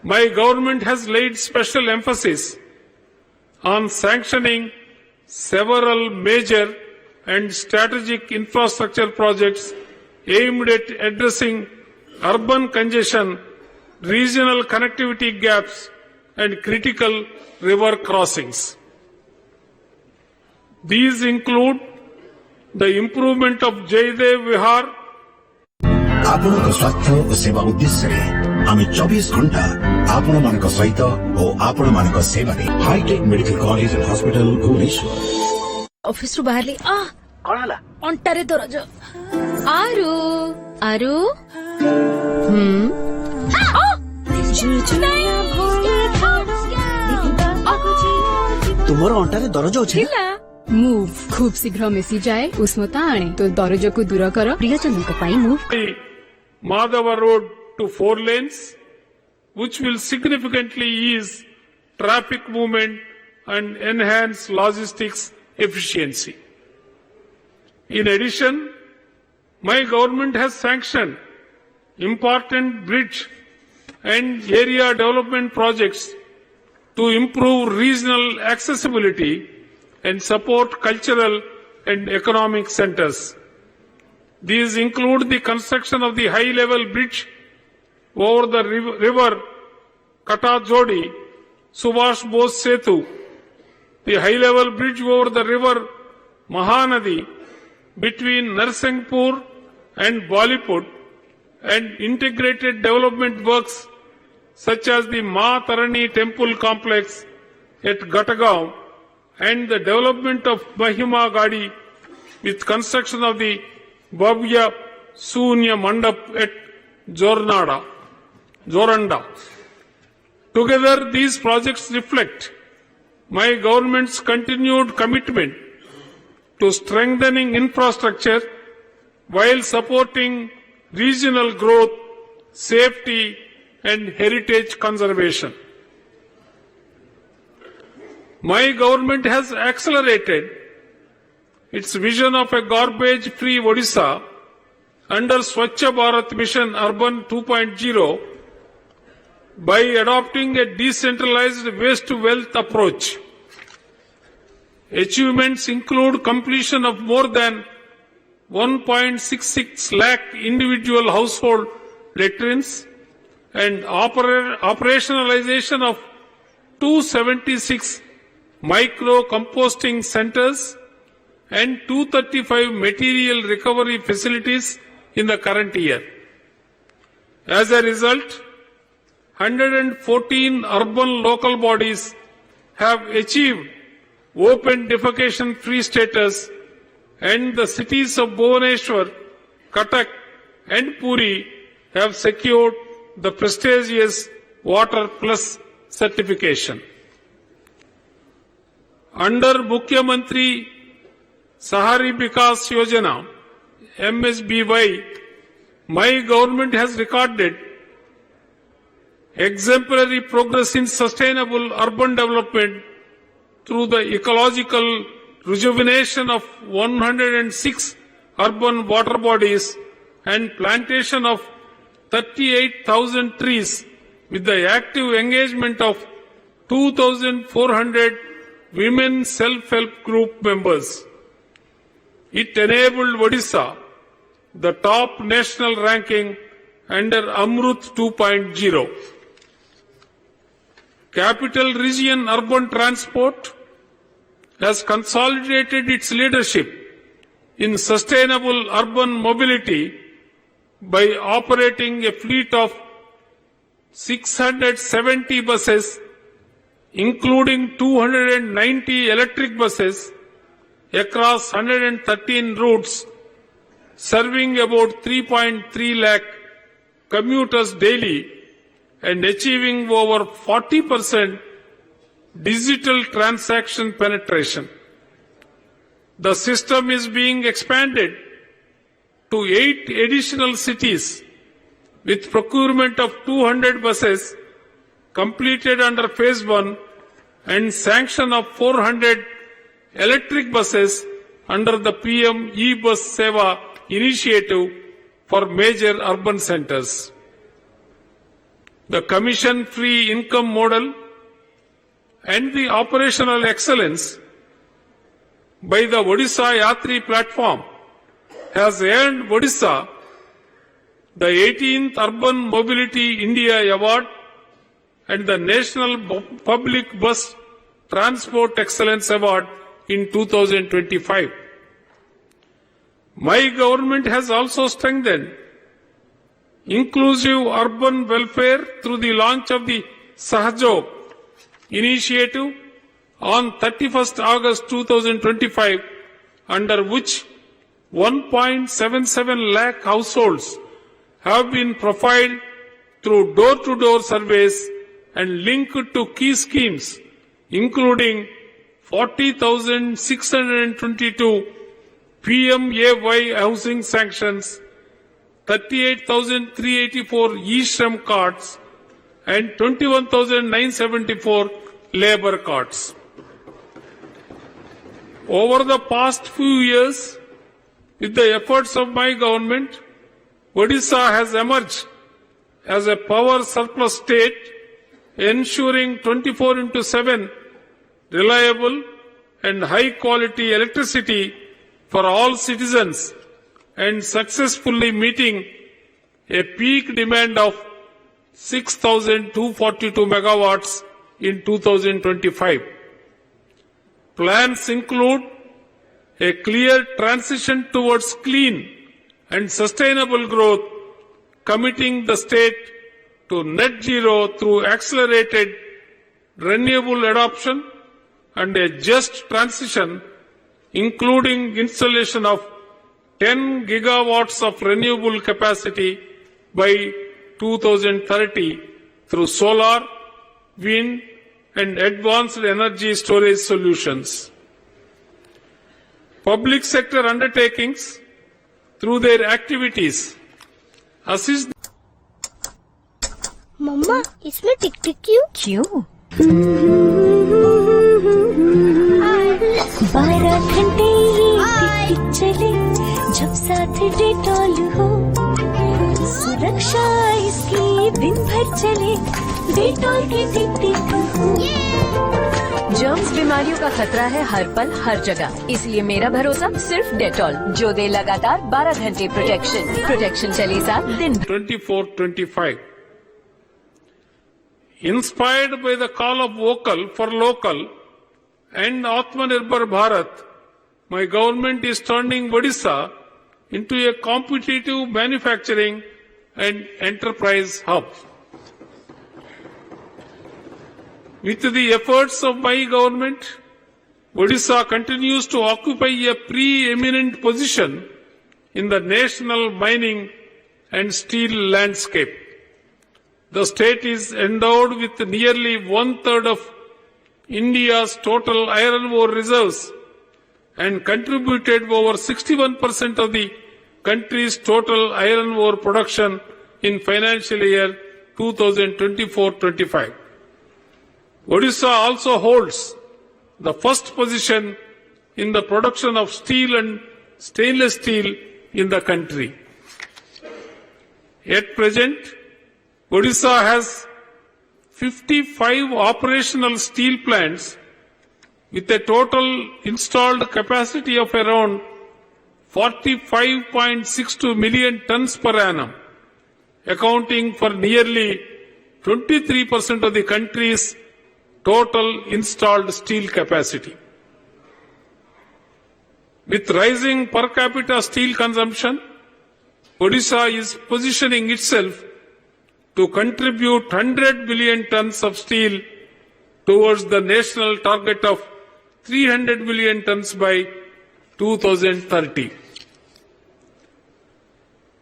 my government has laid special emphasis on sanctioning several major and strategic infrastructure projects aimed at addressing urban congestion, regional connectivity gaps, and critical river crossings. These include the improvement of Jaydev Vihar, आपणको स्वास्थ्य और सेवा उद्देश्य आम 24 घंटा आपण मान सहित और आपण मान सेवा Hi-Tech medical college and hospital Bhubaneswar office रु बाहरली कौन हला अंटारे दरज आरु आरु तुमर अंटारे दरज अछि मूव खूब शीघ्र मिसी जाए उष्मता आने तो दरज को दूर कर प्रियजन को पाई move Madhava Road to 4 lanes, which will significantly ease traffic movement and enhance logistics efficiency. In addition, my government has sanctioned important bridge and area development projects to improve regional accessibility and support cultural and economic centers. These include the construction of the high-level bridge over the river Katajodi, Subhash Bose Setu, the high-level bridge over the river Mahanadi between Narsinghpur and Bollywood, and integrated development works such as the Ma Tarani Temple complex at Gatagaon and the development of Mahima Gadi with construction of the Bhavya Sunya Mandap at Joranda. Together, these projects reflect my government's continued commitment to strengthening infrastructure while supporting regional growth, safety, and heritage conservation. My government has accelerated its vision of a garbage-free Odisha under Swachh Bharat Mission Urban 2.0 by adopting a decentralized waste-to-wealth approach. Achievements include completion of more than 1.66 lakh individual household latrines and operationalization of 276 micro-composting centers and 235 material recovery facilities in the current year. As a result, 114 urban local bodies have achieved open defecation-free status, and the cities of Bhubaneswar, Cuttack and Puri have secured the prestigious Water Plus certification. Under Mukhyamantri Sahari Vikas Yojana, MSBY, my government has recorded exemplary progress in sustainable urban development through the ecological rejuvenation of 106 urban water bodies and plantation of 38,000 trees with the active engagement of 2,400 women self-help group members. It enabled Odisha the top national ranking under Amrut 2.0. Capital Region Urban Transport has consolidated its leadership in sustainable urban mobility by operating a fleet of 670 buses, including 290 electric buses across 113 routes, serving about 3.3 lakh commuters daily and achieving over 40% digital transaction penetration. The system is being expanded to 8 additional cities with procurement of 200 buses completed under phase 1 and sanction of 400 electric buses under the PM e-Bus Seva initiative for major urban centers. The commission-free income model and the operational excellence by the Odisha Yatri platform has earned Odisha the 18th Urban Mobility India Award and the National Public Bus Transport Excellence Award in 2025. My government has also strengthened inclusive urban welfare through the launch of the Sahjog initiative on 31st August 2025, under which 1.77 lakh households have been profiled through door-to-door surveys and linked to key schemes, including 40,622 PMAY housing sanctions, 38,384 e-Shram cards, and 21,974 labor cards. Over the past few years, with the efforts of my government, Odisha has emerged as a power surplus state, ensuring 24/7 reliable and high quality electricity for all citizens and successfully meeting a peak demand of 6,242 megawatts in 2025. Plans include a clear transition towards clean and sustainable growth, committing the state to net zero through accelerated renewable adoption and a just transition, including installation of 10 gigawatts of renewable capacity by 2030 through solar, wind, and advanced energy storage solutions. Public sector undertakings, through their activities, assist. मम्मा इसमें टिक टिक क्यों? 12 घंटे ये टिक टिक चले, जब साथ Dettol हो, सुरक्षा इसकी दिन भर चले, डेटॉल की टिक टिक हो। जर्म्स बीमारियों का खतरा है हर पल हर जगह, इसलिए मेरा भरोसा सिर्फ डेटॉल, जो दे लगातार 12 घंटे प्रोटेक्शन चले साथ दिन। 24-25. Inspired by the call of vocal for local and Atmanirbhar Bharat, my government is turning Odisha into a competitive manufacturing and enterprise hub. With the efforts of my government, Odisha continues to occupy a preeminent position in the national mining and steel landscape. The state is endowed with nearly 1/3 of India's total iron ore reserves and contributed over 61% of the country's total iron ore production in financial year 2024-25. Odisha also holds the first position in the production of steel and stainless steel in the country. At present, Odisha has 55 operational steel plants with a total installed capacity of around 45.62 million tons per annum, accounting for nearly 23% of the country's total installed steel capacity. With rising per capita steel consumption, Odisha is positioning itself to contribute 100 billion tons of steel towards the national target of 300 billion tons by 2030.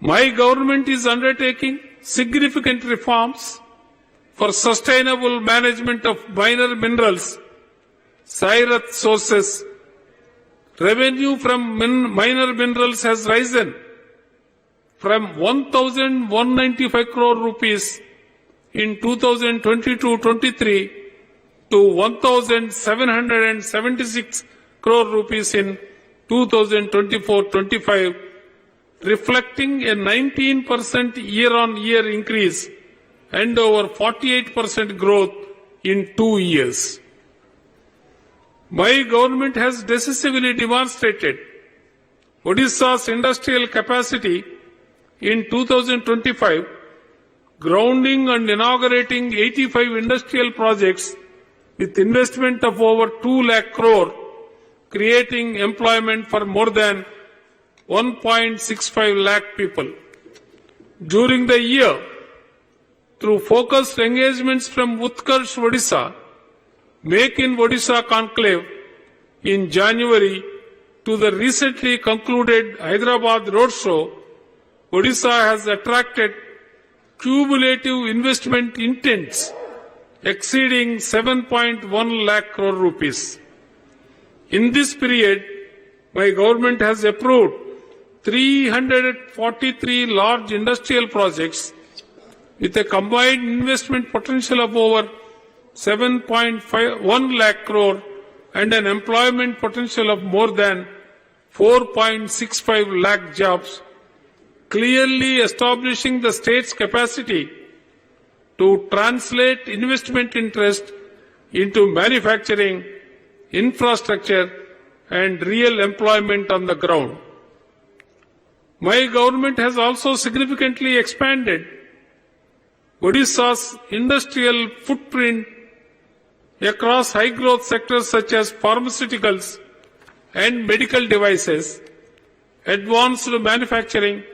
My government is undertaking significant reforms for sustainable management of minor minerals, Syrah sources. Revenue from minor minerals has risen from 1,195 crore rupees in 2022-23 to 1,776 crore rupees in 2024-25, reflecting a 19% year-on-year increase and over 48% growth in 2 years. My government has decisively demonstrated Odisha's industrial capacity in 2025, grounding and inaugurating 85 industrial projects with investment of over 2 lakh crore, creating employment for more than 1.65 lakh people. During the year, through focused engagements from Utkarsh Odisha, Make in Odisha conclave in January to the recently concluded Hyderabad roadshow, Odisha has attracted cumulative investment intents exceeding 7.1 lakh crore rupees. In this period, my government has approved 343 large industrial projects with a combined investment potential of over 7.1 lakh crore and an employment potential of more than 4.65 lakh jobs, clearly establishing the state's capacity to translate investment interest into manufacturing, infrastructure, and real employment on the ground. My government has also significantly expanded Odisha's industrial footprint across high-growth sectors such as pharmaceuticals and medical devices, advanced manufacturing,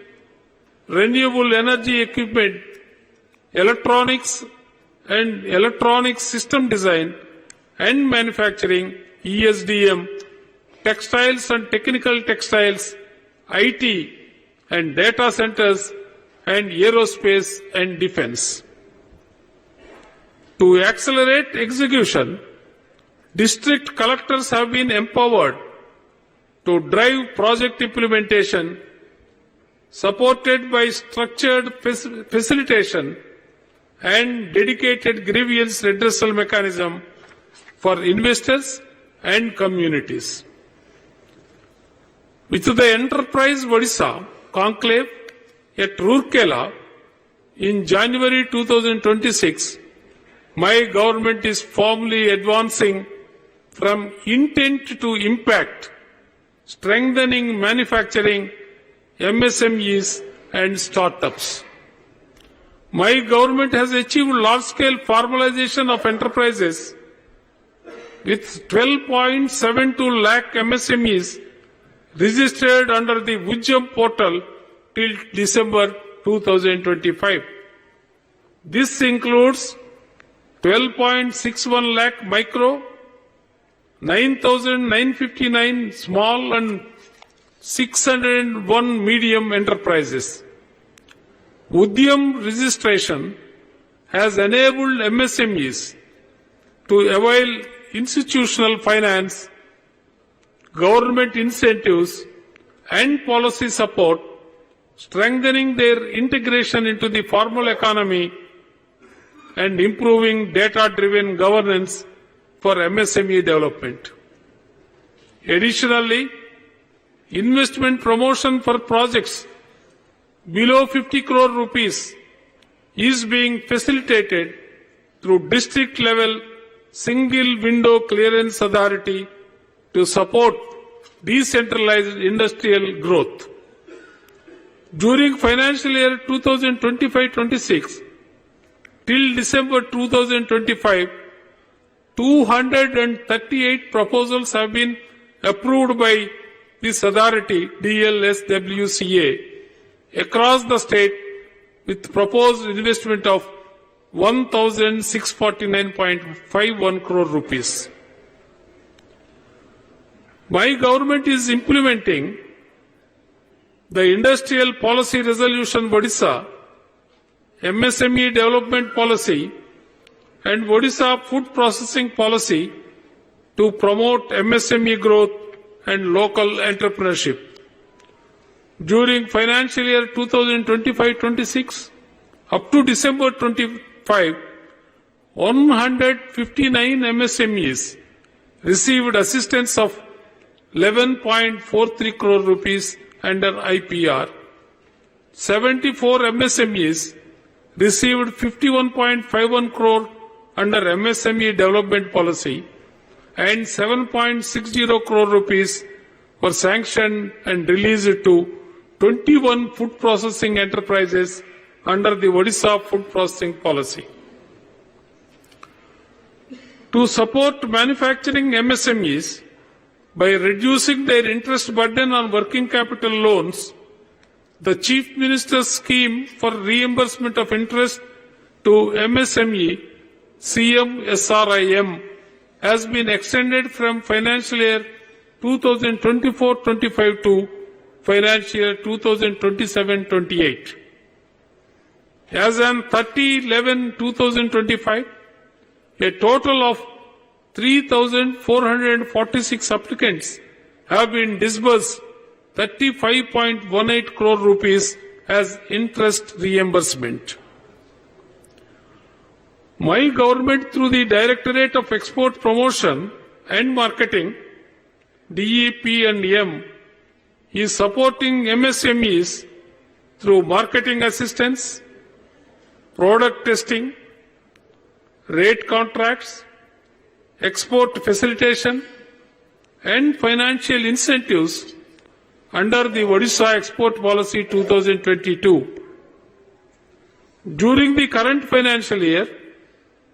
renewable energy equipment, electronics and electronic system design and manufacturing, ESDM, textiles and technical textiles, IT and data centers, and aerospace and defense. To accelerate execution, district collectors have been empowered to drive project implementation, supported by structured facilitation and dedicated grievance redressal mechanism for investors and communities. With the Enterprise Odisha conclave at Rourkela in January 2026, my government is firmly advancing from intent to impact, strengthening manufacturing, MSMEs and startups. My government has achieved large-scale formalization of enterprises with 12.72 lakh MSMEs registered under the Vujjam portal till December 2025. This includes 12.61 lakh micro, 9,959 small and 601 medium enterprises. Udyam registration has enabled MSMEs to avail institutional finance, government incentives and policy support, strengthening their integration into the formal economy and improving data-driven governance for MSME development. Additionally, investment promotion for projects below 50 crore rupees is being facilitated through district level single window clearance authority to support decentralized industrial growth. During financial year 2025-26 till December 2025, 238 proposals have been approved by this authority, DLSWCA, across the state with proposed investment of 1,649.51 crore rupees. My government is implementing the Industrial Policy Resolution Odisha, MSME Development Policy, and Odisha Food Processing Policy to promote MSME growth and local entrepreneurship. During financial year 2025-26, up to December 25, 159 MSMEs received assistance of 11.43 crore rupees under IPR. 74 MSMEs received 51.51 crore under MSME Development Policy, and 7.60 crore rupees were sanctioned and released to 21 food processing enterprises under the Odisha Food Processing Policy. To support manufacturing MSMEs by reducing their interest burden on working capital loans, the Chief Minister's scheme for reimbursement of interest to MSME CMSRIM has been extended from financial year 2024-25 to financial year 2027-28. As on 30/11/2025, a total of 3,446 applicants have been disbursed 35.18 crore rupees as interest reimbursement. My government, through the Directorate of Export Promotion and Marketing, DEP&M, is supporting MSMEs through marketing assistance, product testing, rate contracts, export facilitation, and financial incentives under the Odisha Export Policy 2022. During the current financial year,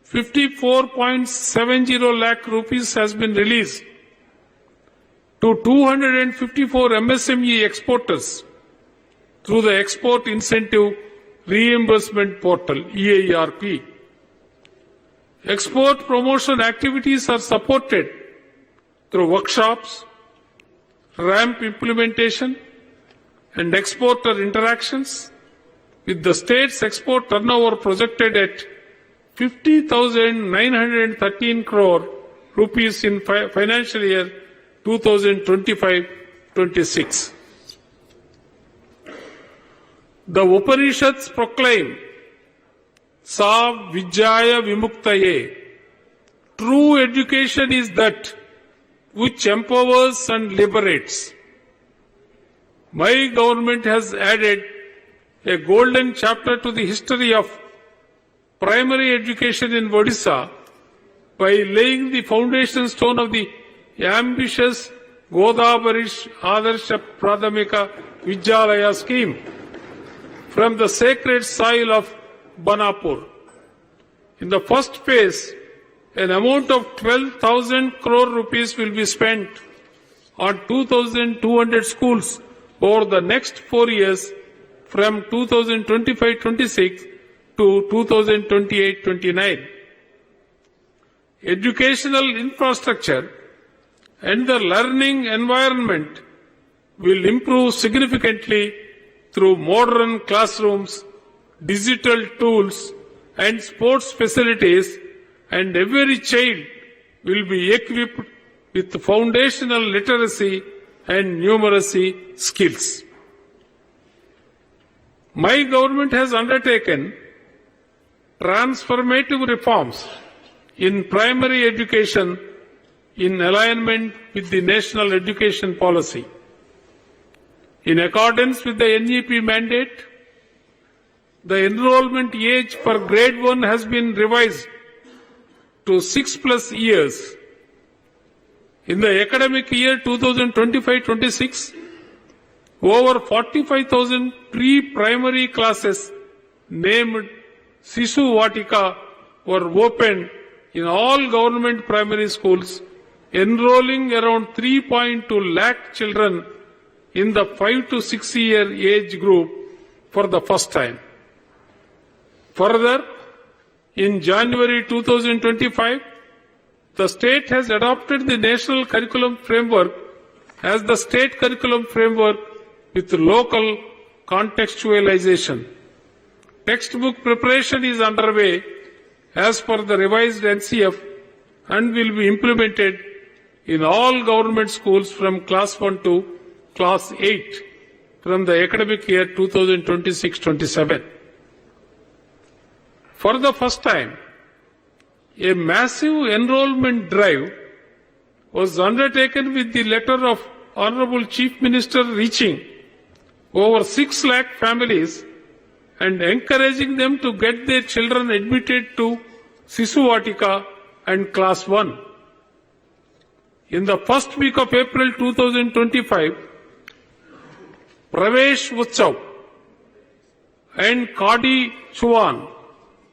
54.70 lakh rupees has been released to 254 MSME exporters through the Export Incentive Reimbursement Portal, EIRP. Export promotion activities are supported through workshops, ramp implementation, and exporter interactions, with the state's export turnover projected at 50,913 crore rupees in financial year 2025-26. The Upanishads proclaim Sa Vijaya Vimuktaye. True education is that which empowers and liberates. My government has added a golden chapter to the history of primary education in Odisha by laying the foundation stone of the ambitious Godabarish Adarsha Pradhamika Vidyalaya scheme from the sacred soil of Banapur. In the first phase, an amount of 12,000 crore rupees will be spent on 2,200 schools over the next 4 years from 2025-26 to 2028-29. Educational infrastructure and the learning environment will improve significantly through modern classrooms, digital tools, and sports facilities, and every child will be equipped with foundational literacy and numeracy skills. My government has undertaken transformative reforms in primary education in alignment with the National Education Policy. In accordance with the NEP mandate, the enrollment age for grade 1 has been revised to 6+ years. In the academic year 2025-26, over 45,000 pre-primary classes named Sisu Vatika were opened in all government primary schools, enrolling around 3.2 lakh children in the 5 to 6 year age group for the first time. Further, in January 2025, the state has adopted the National Curriculum Framework as the state curriculum framework with local contextualization. Textbook preparation is underway as per the revised NCF and will be implemented in all government schools from class 1 to class 8 from the academic year 2026-27. For the first time, a massive enrollment drive was undertaken with the letter of Honorable Chief Minister reaching over 6 lakh families and encouraging them to get their children admitted to Sisu Vatika and Class 1. In the first week of April 2025, Pravesh Utsav and Kadi Chuan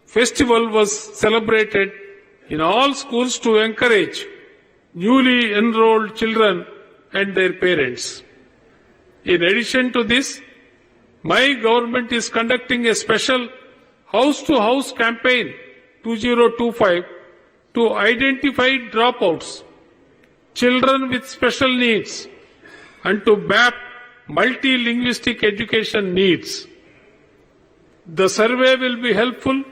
festival was celebrated in all schools to encourage newly enrolled children and their parents. In addition to this, my government is conducting a special house-to-house campaign 2025 to identify dropouts, children with special needs, and to map multilinguistic education needs. The survey will be helpful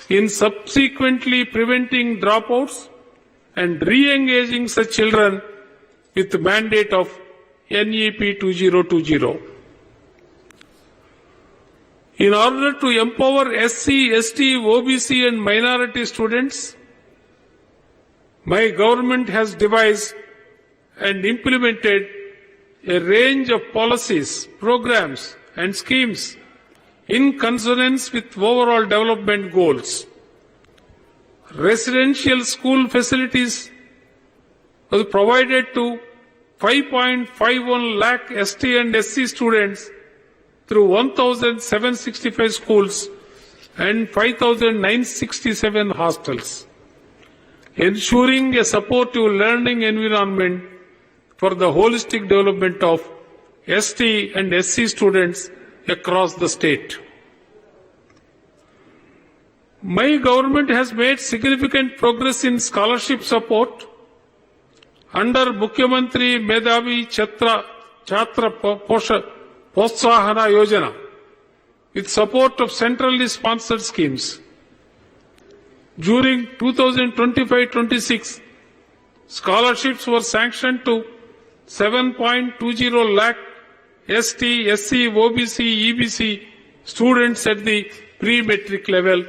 in subsequently preventing dropouts and re-engaging such children with the mandate of NEP 2020. In order to empower SC, ST, OBC and minority students, my government has devised and implemented a range of policies, programs and schemes in consonance with overall development goals. Residential school facilities was provided to 5.51 lakh ST and SC students through 1,765 schools and 5,967 hostels, ensuring a supportive learning environment for the holistic development of ST and SC students across the state. My government has made significant progress in scholarship support under Mukhyamantri Medhavi Chhatra Protsahana Yojana with support of centrally sponsored schemes. During 2025-26, scholarships were sanctioned to 7.20 lakh ST, SC, OBC, EBC students at the pre-metric level,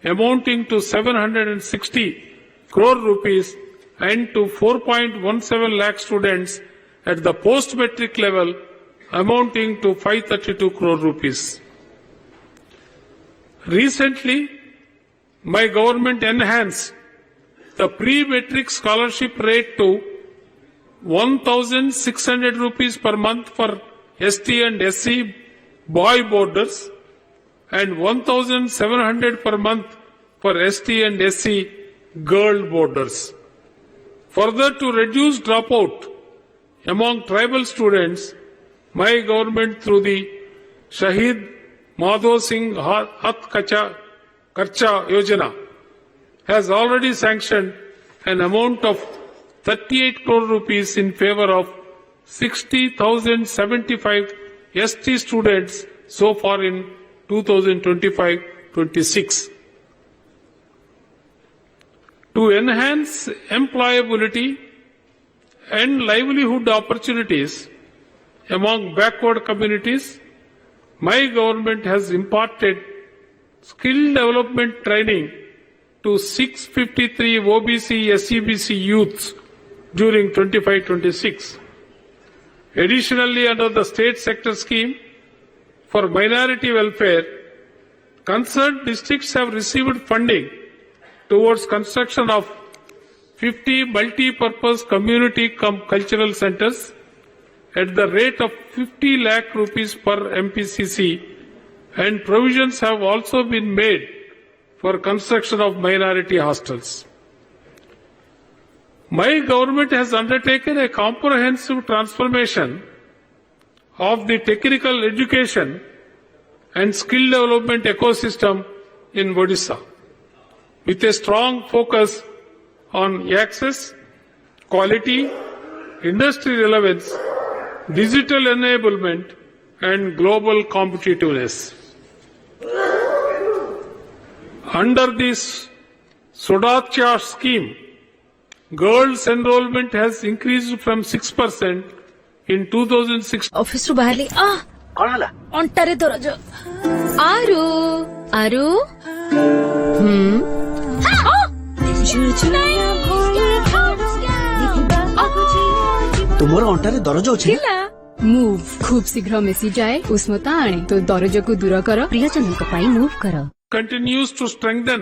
amounting to 760 crore rupees, and to 4.17 lakh students at the post-metric level, amounting to 532 crore rupees. Recently, my government enhanced the pre-metric scholarship rate to 1,600 rupees per month for ST and SC boy boarders and 1,700 per month for ST and SC girl boarders. Further, to reduce dropout among tribal students, my government through the Shahid Madhav Singh Hat Karcha Yojana has already sanctioned an amount of 38 crore rupees in favor of 60,075 ST students so far in 2025-26. To enhance employability and livelihood opportunities among backward communities, my government has imparted skill development training to 653 OBC, SEBC youths during 25-26. Additionally, under the state sector scheme for minority welfare, Concerned districts have received funding towards construction of 50 multi-purpose community cultural centers at the rate of 50 lakh rupees per MPCC, and provisions have also been made for construction of minority hostels. My government has undertaken a comprehensive transformation of the technical education and skill development ecosystem in Odisha, with a strong focus on access, quality, industry relevance, digital enablement, and global competitiveness. Under this Sudacha scheme, girls' enrollment has increased from 6% in 2006. Office रु बाहरली कौन हला अंटारे दरज आरु आरु तुमर अंटारे दरज अछि मूव खूब शीघ्र मिसी जाए उष्णता आने तो दरज को दूर कर प्रियजन मूव कर Continues to strengthen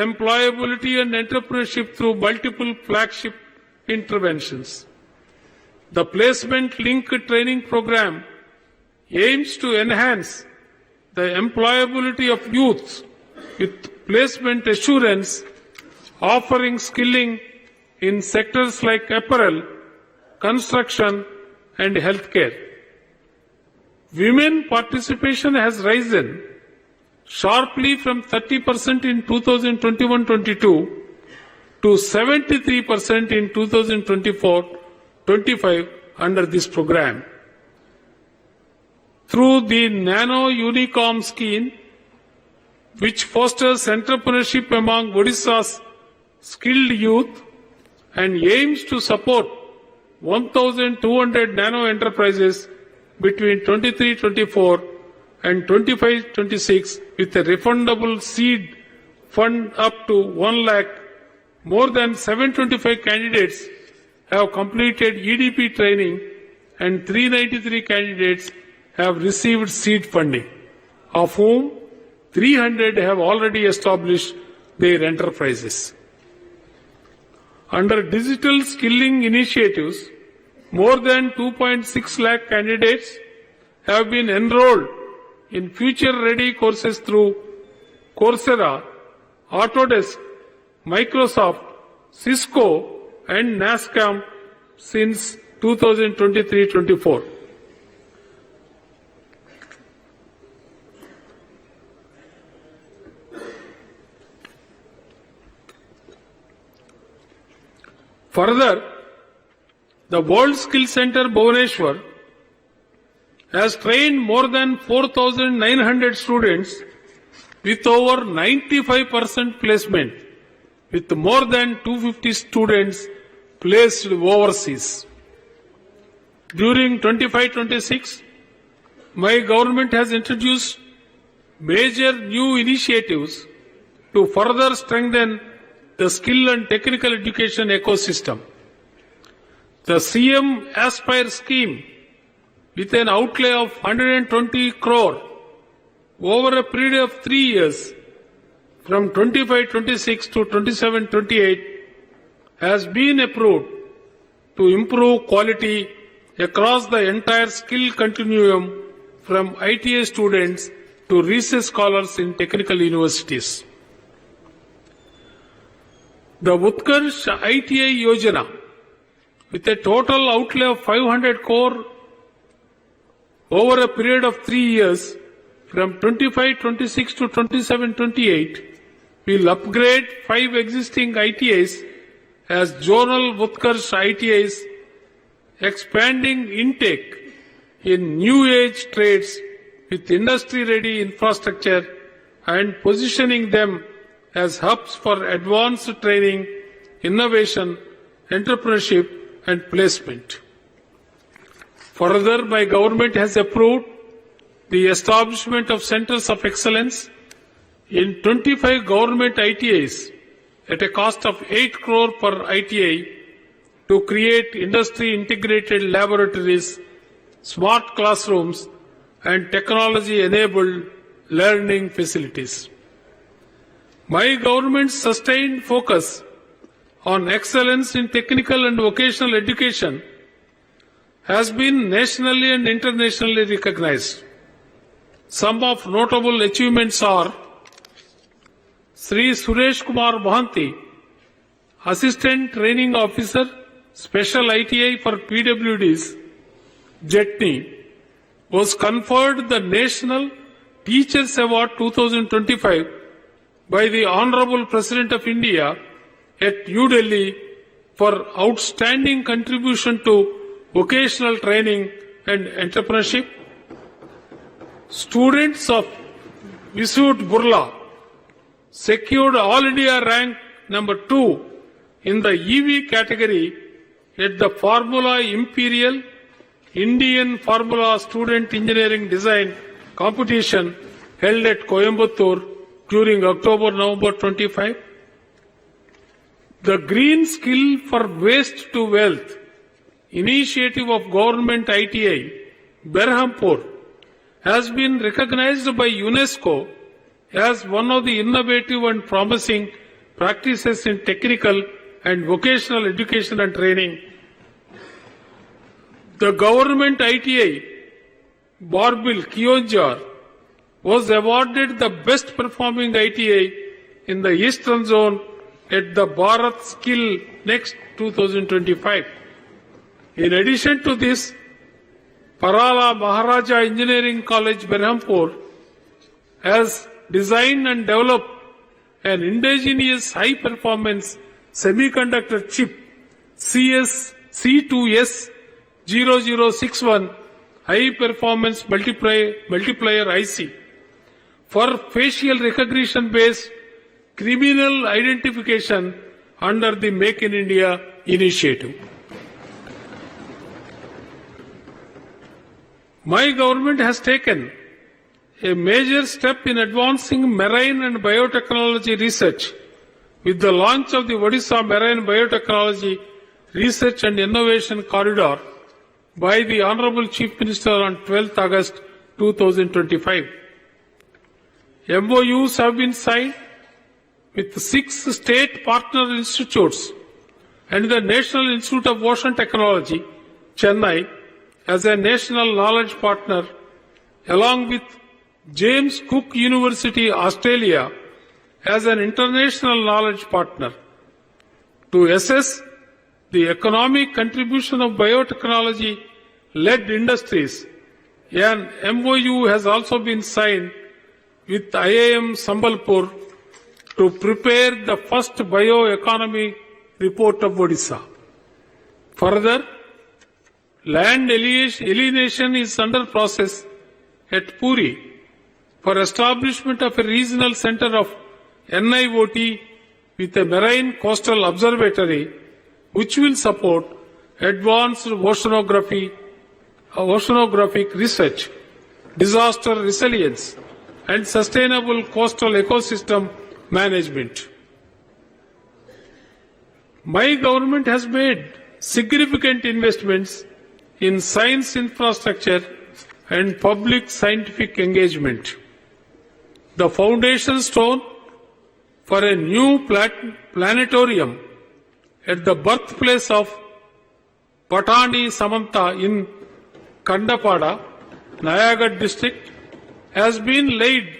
employability and entrepreneurship through multiple flagship interventions. The placement link training program aims to enhance the employability of youth with placement assurance, offering skilling in sectors like apparel, construction, and healthcare. Women participation has risen sharply from 30% in 2021-22 to 73% in 2024-25 under this program. Through the Nano Unicom scheme, which fosters entrepreneurship among Odisha's skilled youth and aims to support 1,200 nano enterprises between 23-24 and 25-26 with a refundable seed fund up to 1 lakh, more than 725 candidates have completed EDP training and 393 candidates have received seed funding, of whom 300 have already established their enterprises. Under digital skilling initiatives, more than 2.6 lakh candidates have been enrolled in future-ready courses through Coursera, Autodesk, Microsoft, Cisco, and NASCAM since 2023-24. Further, the World Skill Center Bhubaneswar has trained more than 4,900 students with over 95% placement, with more than 250 students placed overseas. During 25-26, my government has introduced major new initiatives to further strengthen the skill and technical education ecosystem. The CM Aspire scheme, with an outlay of 120 crore over a period of 3 years, from 25-26 to 27-28, has been approved to improve quality across the entire skill continuum, from ITA students to research scholars in technical universities. The Utkarsh ITA Yojana, with a total outlay of 500 crore over a period of 3 years, from 25-26 to 27-28, will upgrade 5 existing ITIs as zonal Utkarsh ITIs, expanding intake in new age trades with industry-ready infrastructure and positioning them as hubs for advanced training, innovation, entrepreneurship, and placement. Further, my government has approved the establishment of centers of excellence in 25 government ITIs at a cost of 8 crore per ITI to create industry-integrated laboratories, smart classrooms, and technology-enabled learning facilities. My government's sustained focus on excellence in technical and vocational education has been nationally and internationally recognized. Some of notable achievements are Sri Suresh Kumar Mohanty, Assistant Training Officer, Special ITI for PWDs, Jetni, was conferred the National Teachers Award 2025 by the Honorable President of India at New Delhi for outstanding contribution to vocational training and entrepreneurship. Students of Visut Burla secured All India rank number 2 in the EV category at the Formula Imperial Indian Formula Student Engineering Design competition held at Coimbatore during October-November 25. The Green Skill for Waste to Wealth initiative of Government ITI, Berhampur, has been recognized by UNESCO as one of the innovative and promising practices in technical and vocational education and training. The Government ITI, Barbil, Kionjar, was awarded the best performing ITI in the Eastern Zone at the Bharat Skill Next 2025. In addition to this, Parala Maharaja Engineering College, Berhampur, has designed and developed an indigenous high-performance semiconductor chip C2S 0061 high-performance multiplier IC for facial recognition-based criminal identification under the Make in India initiative. My government has taken a major step in advancing marine and biotechnology research with the launch of the Odisha Marine Biotechnology Research and Innovation Corridor by the Honorable Chief Minister on 12th August 2025. MOUs have been signed with 6 state partner institutes and the National Institute of Ocean Technology, Chennai, as a national knowledge partner, along with James Cook University, Australia, as an international knowledge partner, to assess the economic contribution of biotechnology-led industries. An MOU has also been signed with IIM Sambalpur to prepare the first bioeconomy report of Odisha. Further, land alienation is under process at Puri for establishment of a regional center of NIOT with a marine coastal observatory which will support advanced oceanographic research, disaster resilience, and sustainable coastal ecosystem management. My government has made significant investments in science infrastructure and public scientific engagement. The foundation stone for a new planetarium at the birthplace of Patani Samanta in Kandapada, Nayagarh district, has been laid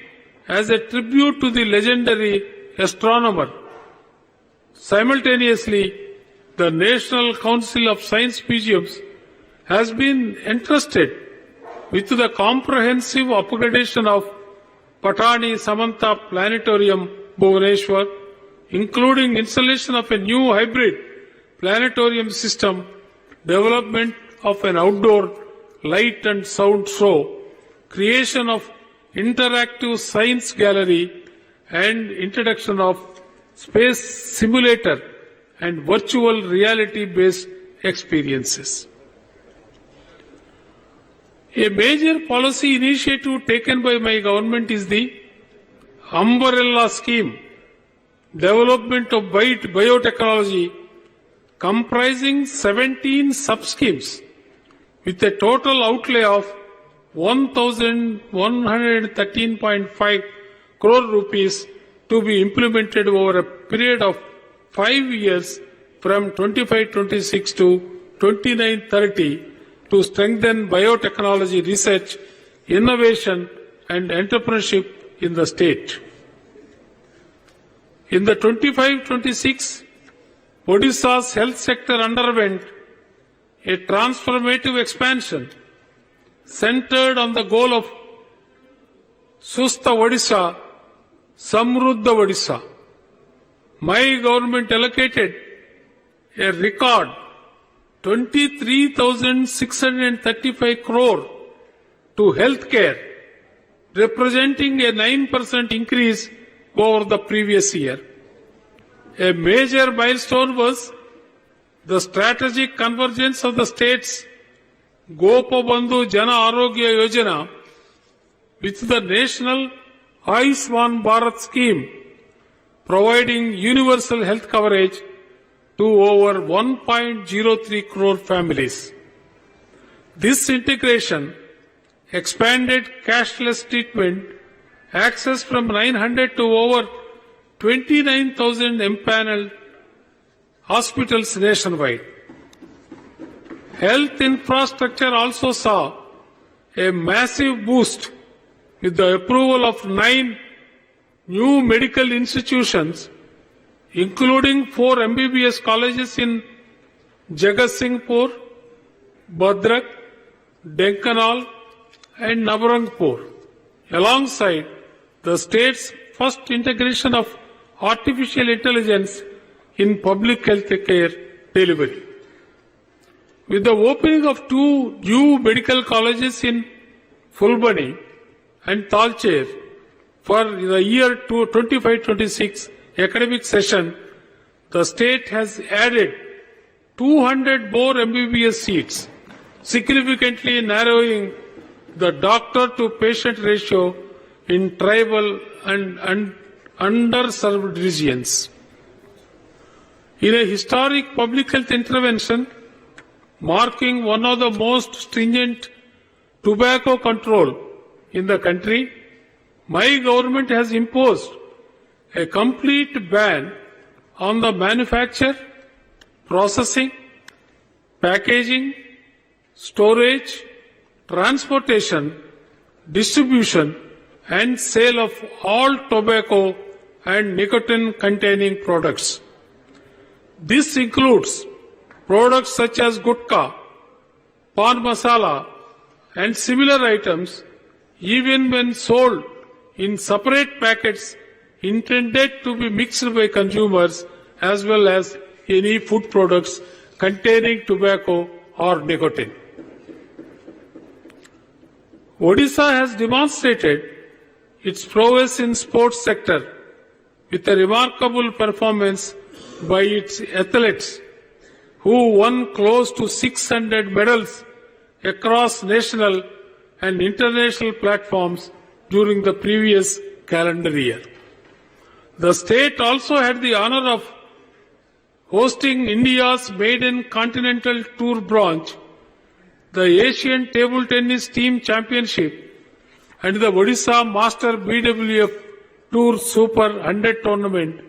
as a tribute to the legendary astronomer. Simultaneously, the National Council of Science Museums has been entrusted with the comprehensive upgradation of Patani Samanta Planetarium, Bhubaneswar, including installation of a new hybrid planetarium system, development of an outdoor light and sound show, creation of interactive science gallery, and introduction of space simulator and virtual reality-based experiences. A major policy initiative taken by my government is the Umbrella Scheme, development of biotechnology, comprising 17 sub-schemes with a total outlay of 1,113.5 crore rupees to be implemented over a period of 5 years from 25-26 to 29-30 to strengthen biotechnology research, innovation and entrepreneurship in the state. In the 25-26, Odisha's health sector underwent a transformative expansion centered on the goal of Sustha Odisha, Samruddha Odisha. My government allocated a record 23,635 crore to healthcare, representing a 9% increase over the previous year. A major milestone was the strategic convergence of the states Gopabandhu Jana Arogya Yojana with the national Ayushman Bharat scheme, providing universal health coverage to over 1.03 crore families. This integration expanded cashless treatment access from 900 to over 29,000 empaneled hospitals nationwide. Health infrastructure also saw a massive boost with the approval of 9 new medical institutions, including 4 MBBS colleges in Jagatsinghpur, Bhadrak, Denkanal and Nabarangpur, alongside the state's first integration of artificial intelligence in public health care delivery. With the opening of 2 new medical colleges in Fulbani and Talcher for the year 25-26 academic session, the state has added 200 more MBBS seats, significantly narrowing the doctor-to-patient ratio in tribal and underserved regions. In a historic public health intervention marking one of the most stringent tobacco control in the country, my government has imposed a complete ban on the manufacture, processing, packaging, storage, transportation, distribution and sale of all tobacco and nicotine-containing products. This includes products such as gutka, pan masala and similar items, even when sold in separate packets intended to be mixed by consumers, as well as any food products containing tobacco or nicotine. Odisha has demonstrated its prowess in sports sector with a remarkable performance by its athletes who won close to 600 medals across national and international platforms during the previous calendar year. The state also had the honor of hosting India's maiden continental tour branch, the Asian Table Tennis Team Championship and the Odisha Master BWF Tour Super 100 tournament,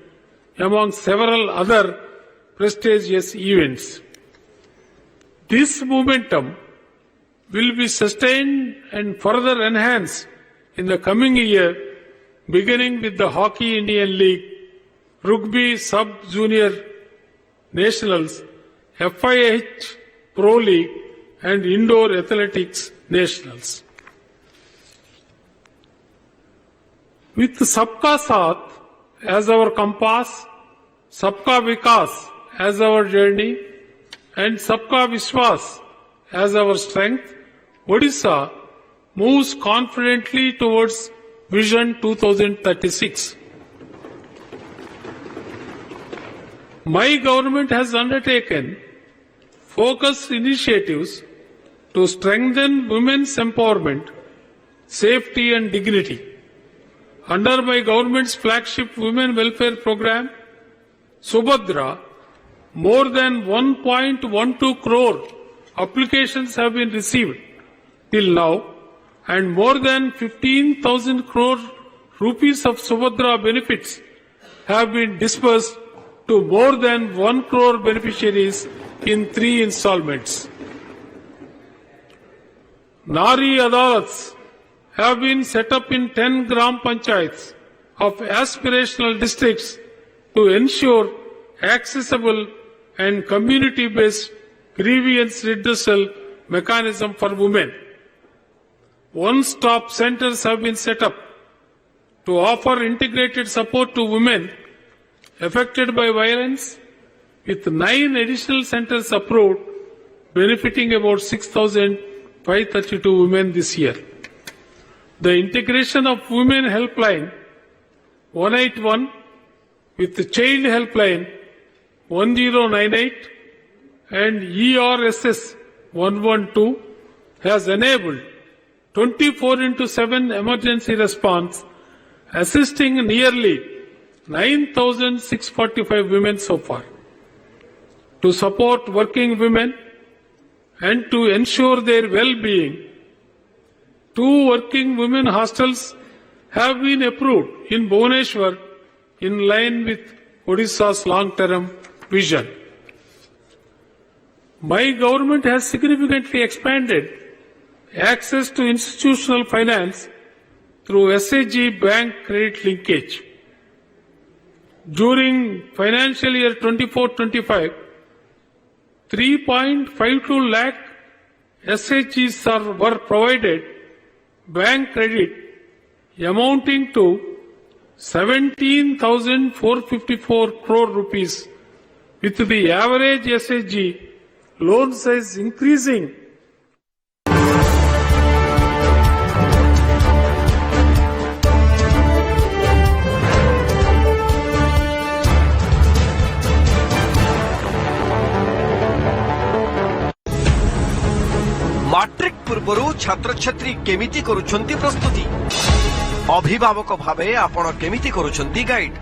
among several other prestigious events. This momentum will be sustained and further enhanced in the coming year, beginning with the Hockey Indian League, Rugby Sub-Junior Nationals, FIH Pro League and Indoor Athletics Nationals. With Sabka Saath as our compass, Sabka Vikas as our journey and Sabka Vishwas as our strength, Odisha moves confidently towards Vision 2036. My government has undertaken focused initiatives to strengthen women's empowerment, safety and dignity. Under my government's flagship women welfare program, Subhadra, more than 1.12 crore applications have been received till now, and more than 15,000 crore rupees of Subhadra benefits have been disbursed to more than 1 crore beneficiaries in 3 installments. Nari Adalats have been set up in 10 Gram Panchayats of aspirational districts to ensure accessible and community-based grievance redressal mechanism for women. One-stop centers have been set up to offer integrated support to women affected by violence, with 9 additional centers approved, benefiting about 6,532 women this year. The integration of Women Helpline 181 with the Child Helpline 1098 and ERSS 112 has enabled 24/7 emergency response, assisting nearly 9,645 women so far. To support working women and to ensure their well-being, 2 working women hostels have been approved in Bhubaneswar in line with Odisha's long-term vision. My government has significantly expanded access to institutional finance through SAG bank credit linkage. During financial year 24-25, 3.52 lakh SHGs were provided bank credit amounting to 17,454 crore rupees, with the average SHG loan size increasing matric पूर्व छात्र छात्री केमिति करुछंती प्रस्तुति अभिभावक भावे आपण केमिति करुछंती guide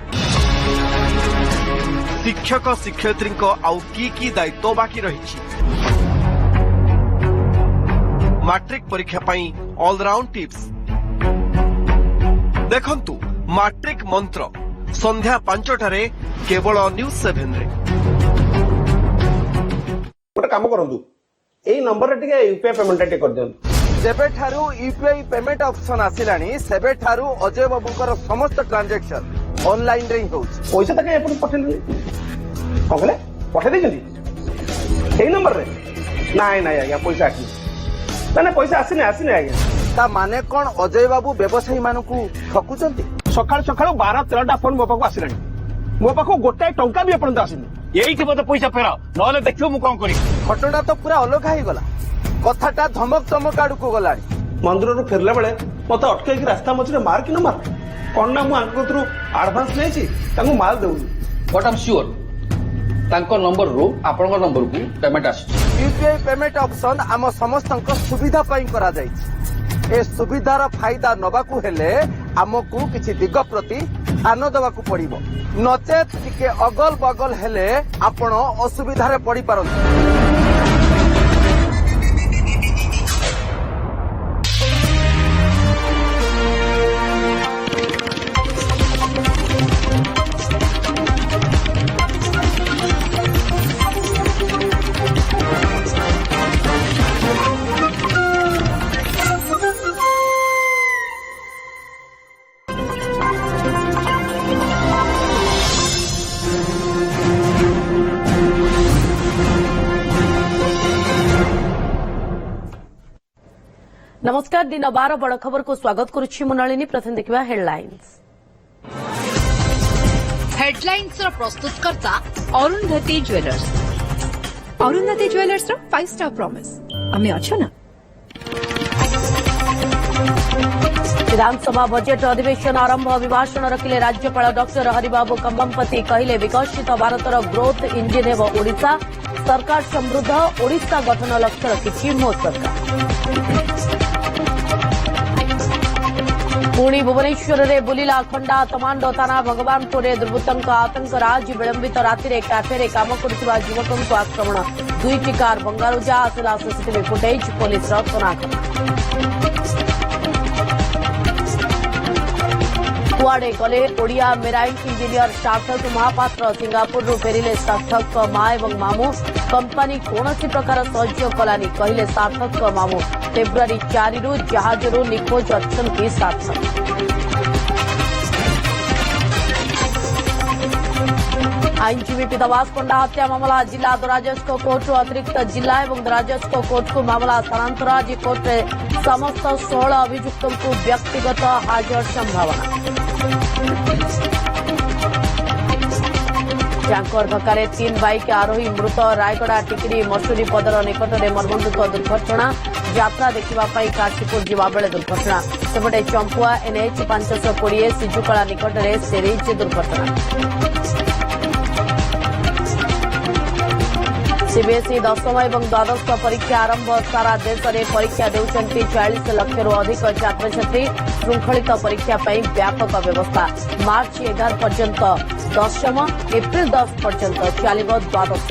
शिक्षक शिक्षयित्री आउ की दायित्व बाकी रही मैट्रिक परीक्षा पाई ऑलराउंड टिप्स देखंतु मैट्रिक मंत्र संध्या 5टारे केवल News7 रे गोटे काम करंतु एई नंबर रे टिके यूपीआई पेमेंट टे कर दियन जेबे ठारू यूपीआई पेमेंट ऑप्शन आसिलानी सेबे ठारू अजय बाबूकर समस्त ट्रांजैक्शन ऑनलाइन रे होउछ पैसा तक एपन पठेली कोले पठे देजंती एई नंबर रे नाइ नाइ आज्ञा पैसा आसी ना पैसा आसीने आज्ञा ता माने कोन अजय बाबू व्यवसायी मानकू ठकुचंती सकाळ सकाळ 12-13टा फोन मो पाखु आसिलानी मो पाखु गोटाए टंका भी अपन आसीनी एइठी मते पैसा फेरा नहले देखियो मु कोन करी घटना तो पूरा अलग ही गला कथाटा धमक चमक आड़ू को गलानी मंदिर रू फेरला बेले मते अटके कि रास्ता मझे मार कि न मार कोन ना मु आंको थ्रू एडवांस लेछि तांको माल देउनी बट आई एम श्योर तांको नंबर रो आपनको नंबर को पेमेंट आसी यूपीआई पेमेंट ऑप्शन आम समस्त सुविधा पाई करा जाय ए सुविधार फायदा नबाकू हेले आमको किछि दिग प्रति ध्यान देवाकू पड़िबो नचेत टिके अगल बगल हेले आपण असुविधारे पड़ी पारंती नमस्कार दिन 12 बड़ खबर को स्वागत करुछि मुनालिनी प्रथम देखिबा हेडलाइंस ର ପ୍ରସ୍ତୁତକର୍ତ୍ତା ଅରୁନ୍ଧତୀ ଜ୍ୱେଲର୍ସ ଅରୁନ୍ଧତୀ ଜ୍ୱେଲର୍ସ ର 5 ଷ୍ଟାର ପ୍ରମିସ୍ ଆମେ ଅଛୁ ନା विधानसभा बजेट अधिवेशन आरंभ अभिभाषण रखिले राज्यपाल डॉक्टर हरिबाबू कंबमपति कहले विकसित भारतर ग्रोथ इंजिन हेब ओडिशा सरकार समृद्ध ओडिशा गठन लक्ष्य रखिछि मो सरकार पुणी भुवनेश्वर में बुलिला खंडा तमांडो थाना भगवानपुर दुर्बृत्तों आतंक राज विलंबित राति कैफे काम करुवा युवकों आक्रमण 2टी कार भंगारुजा आसला सीसीटीवी फुटेज पुलिस तनाघना कुआड़े गले ओडिया मेराइन इंजीनियर सार्थक महापात्र सिंगापुर फेरिले सार्थक मां एवं मामू कंपनी कौन प्रकार सहयोग कलानी कहले सार्थक मामू फेब्रुआरी 4 रु जहाजरू निखोज अच्छी सार्थक। आईनजीवी पीतावास पंडा हत्या मामला जिला दराजस्क कोर्ट अतिरिक्त जिला एवं दराजस्क कोर्ट को मामला स्थानांतर आज कोर्ट में समस्त 16 अभियुक्तों को व्यक्तिगत हाजर संभावना। टैंकर धक्का 3 बाइक आरोही मृत रायगड़ा टिकरी मसूरी पदर निकट में मर्मन्तुक दुर्घटना यात्रा देखा काशीपुर जावा बेले दुर्घटना सेपटे चंपुआ NH 520 सिजुकला निकट में सेरीज दुर्घटना। सीबीएसई 10th एवं द्वादश परीक्षा आरंभ सारा देश में परीक्षा देउछंती 40 लाख अधिक छात्र छात्री श्रृंखलित परीक्षा व्यापक व्यवस्था मार्च 11 पर्यंत 10th एप्रिल 10 पर्यंत चलिब द्वादश।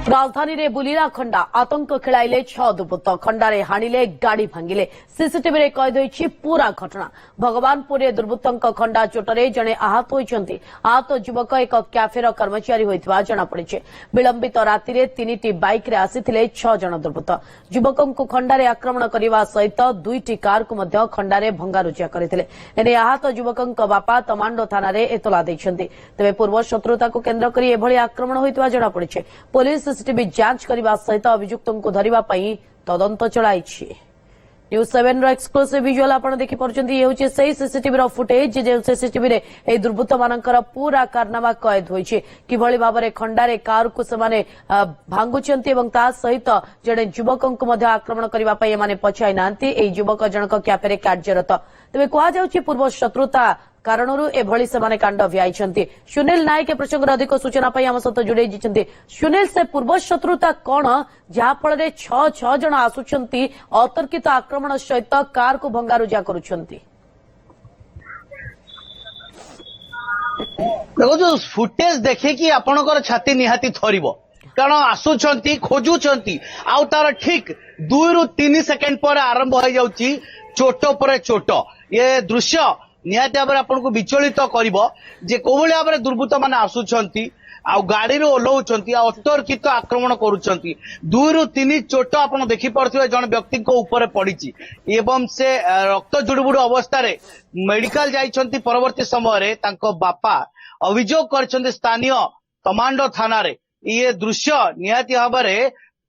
राजधानी रे बुलीला खंडा आतंक खेलाइले 6 दुर्बृत्त खंडारे हाणिले गाड़ी भांगिले सीसीटीवी रे कैद होइछि पूरा घटना। भगवानपुर दुर्बृत्तों खंडा चोटरे जड़े आहत होइछन्ति। आहत युवक एक क्याफेर कर्मचारी होइथिबा जणा पड़िछि। विलंबित राति रे 3टी बाइक रे आसिथिले 6 जण दुर्बृत्त युवकों को खंडारे आक्रमण करने सहित 2टी कार को मध्य खंडारे भंगारुजा करथिले। एने आहत युवकों बापा तमांडो थाना रे एतला दैछन्ति। तेबे पूर्व शत्रुता को केन्द्र करी एभली आक्रमण होइथिबा जणा पड़िछि। पुलिस सीसीटीवी जांच करने सहित अभियुक्तों को धरिबा पई तदंत चलाइछि। News7 रो एक्सक्लूसिव विजुअल आपण देखि परछन्ती ये होछि सही सीसीटीवी रो फुटेज जे सीसीटीवी रे ए दुर्बृत्त मानकर पूरा कारनामा कैद होइछि किभଳି भाबरे खंडारे कार को समाने भांगुचंती एवं ता सहित जड़े युवकों को मध्य आक्रमण करबा पई माने पछाई नांती ए युवक जनक क्याफेरे कार्यरत। तेबे कुआ जाउछि पूर्व शत्रुता कारणरू एभଳି ସେମାନେ कांड व्याइछन्ति। सुनील नायक प्रसंग अधिक सूचना पाई आम सहित जोड़े जिछन्ति। सुनील से पूर्व शत्रुता कौन जहा फल 6 जण आसुछन्ति अतर्कित आक्रमण सहित कार को भंगारुजा करुछन्ति। देखो जो फुटेज देखे कि आपनकर छाती निहाती थरिबो कारण आसुछन्ति खोजुछन्ति आउ तार ठीक 2 रु 3 सेकेंड पर आरंभ हो जाउची चोट पर चोट। ये दृश्य निहाती भाव आपको विचलित करिबो जे कोभଳି भाव दुर्बृत्त माने आसुछन्ति आ गाड़ी रो ओल्लाउछन्ति आ अतर्कित आक्रमण करूछन्ति। 2 रु 3 चोट आपण देखि परथिबे जण व्यक्ति को ऊपर पड़िछि एवं से रक्त जुड़बुड़ अवस्था रे मेडिकल जाइछन्ति। परवर्ती समय रे तांको बापा अभियोग करछन्ति स्थानीय तमांडो थाना रे। ये दृश्य निहाती भाव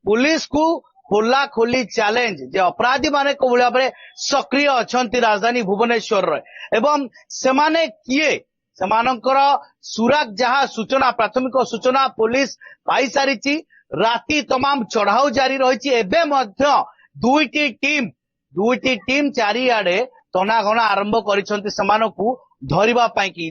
पुलिस को खोला खोली चैलेंज जे अपराधी माने कोभଳି भाव सक्रिय अछन्ति राजधानी भुवनेश्वर रे एवं सेमाने किए सेमानकर सुराग जहा सूचना प्राथमिक सूचना पुलिस पाई सारिछि। राति तमाम चढ़ाऊ जारी रही एबे मध्य 2टी टीम चारिआडे तनाघना आरंभ करिसंति सेमानकु धरिबा पई कि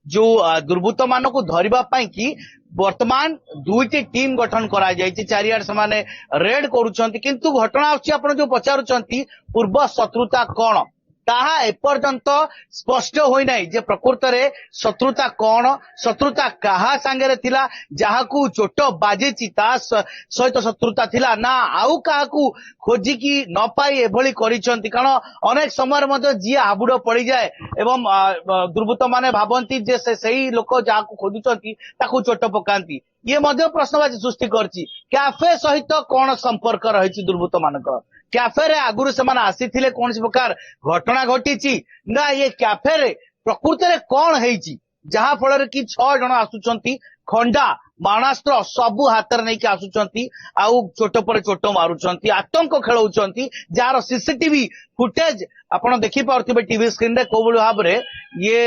जो दुर्बृत्त मानकु धरिबा पई कि वर्तमान 2टी टीम गठन करा जायछि। चारिआडे सेमाने रेड करूछंती किंतु घटना आछि आपण जो पचारुछंती पूर्व शत्रुता कोन ताहा एपर्यंत स्पष्ट होई नाही जे प्रकृत रे शत्रुता कोन शत्रुता काहा संगे थिला जहाकू चोट बाजिछि ता सहित शत्रुता थिला ना आउ काहाकू खोजी की न पाई एभली करिसंती। कारण अनेक समय मध्ये जी हाबुड़ पड़ी जाए एवं दुर्बृत्त माने भाबंती जे सही लोक जहाकू खोजुचंती ताकू चोट पकांती। ये मध्य प्रश्नवाची सृष्टि करछि कैफे सहित कोन संपर्क रहिछि दुर्बृत्त मानकर। कैफे रे आगुरु सेमान आसीथिले कौन प्रकार घटना घटी ना ये कैफे रे प्रकृत रे कौन हेछि जहा फल कि 6 जण आसुचंती खंडा माणास्त्र सबु हाथ नहीं आसुचंती आउ चोट पर चोट मारुचंती आतंक खेलौचंती जार सीसीटीवी फुटेज आपण देखि पारथिबे टीवी स्क्रीन रे कोबळ भाव रे ये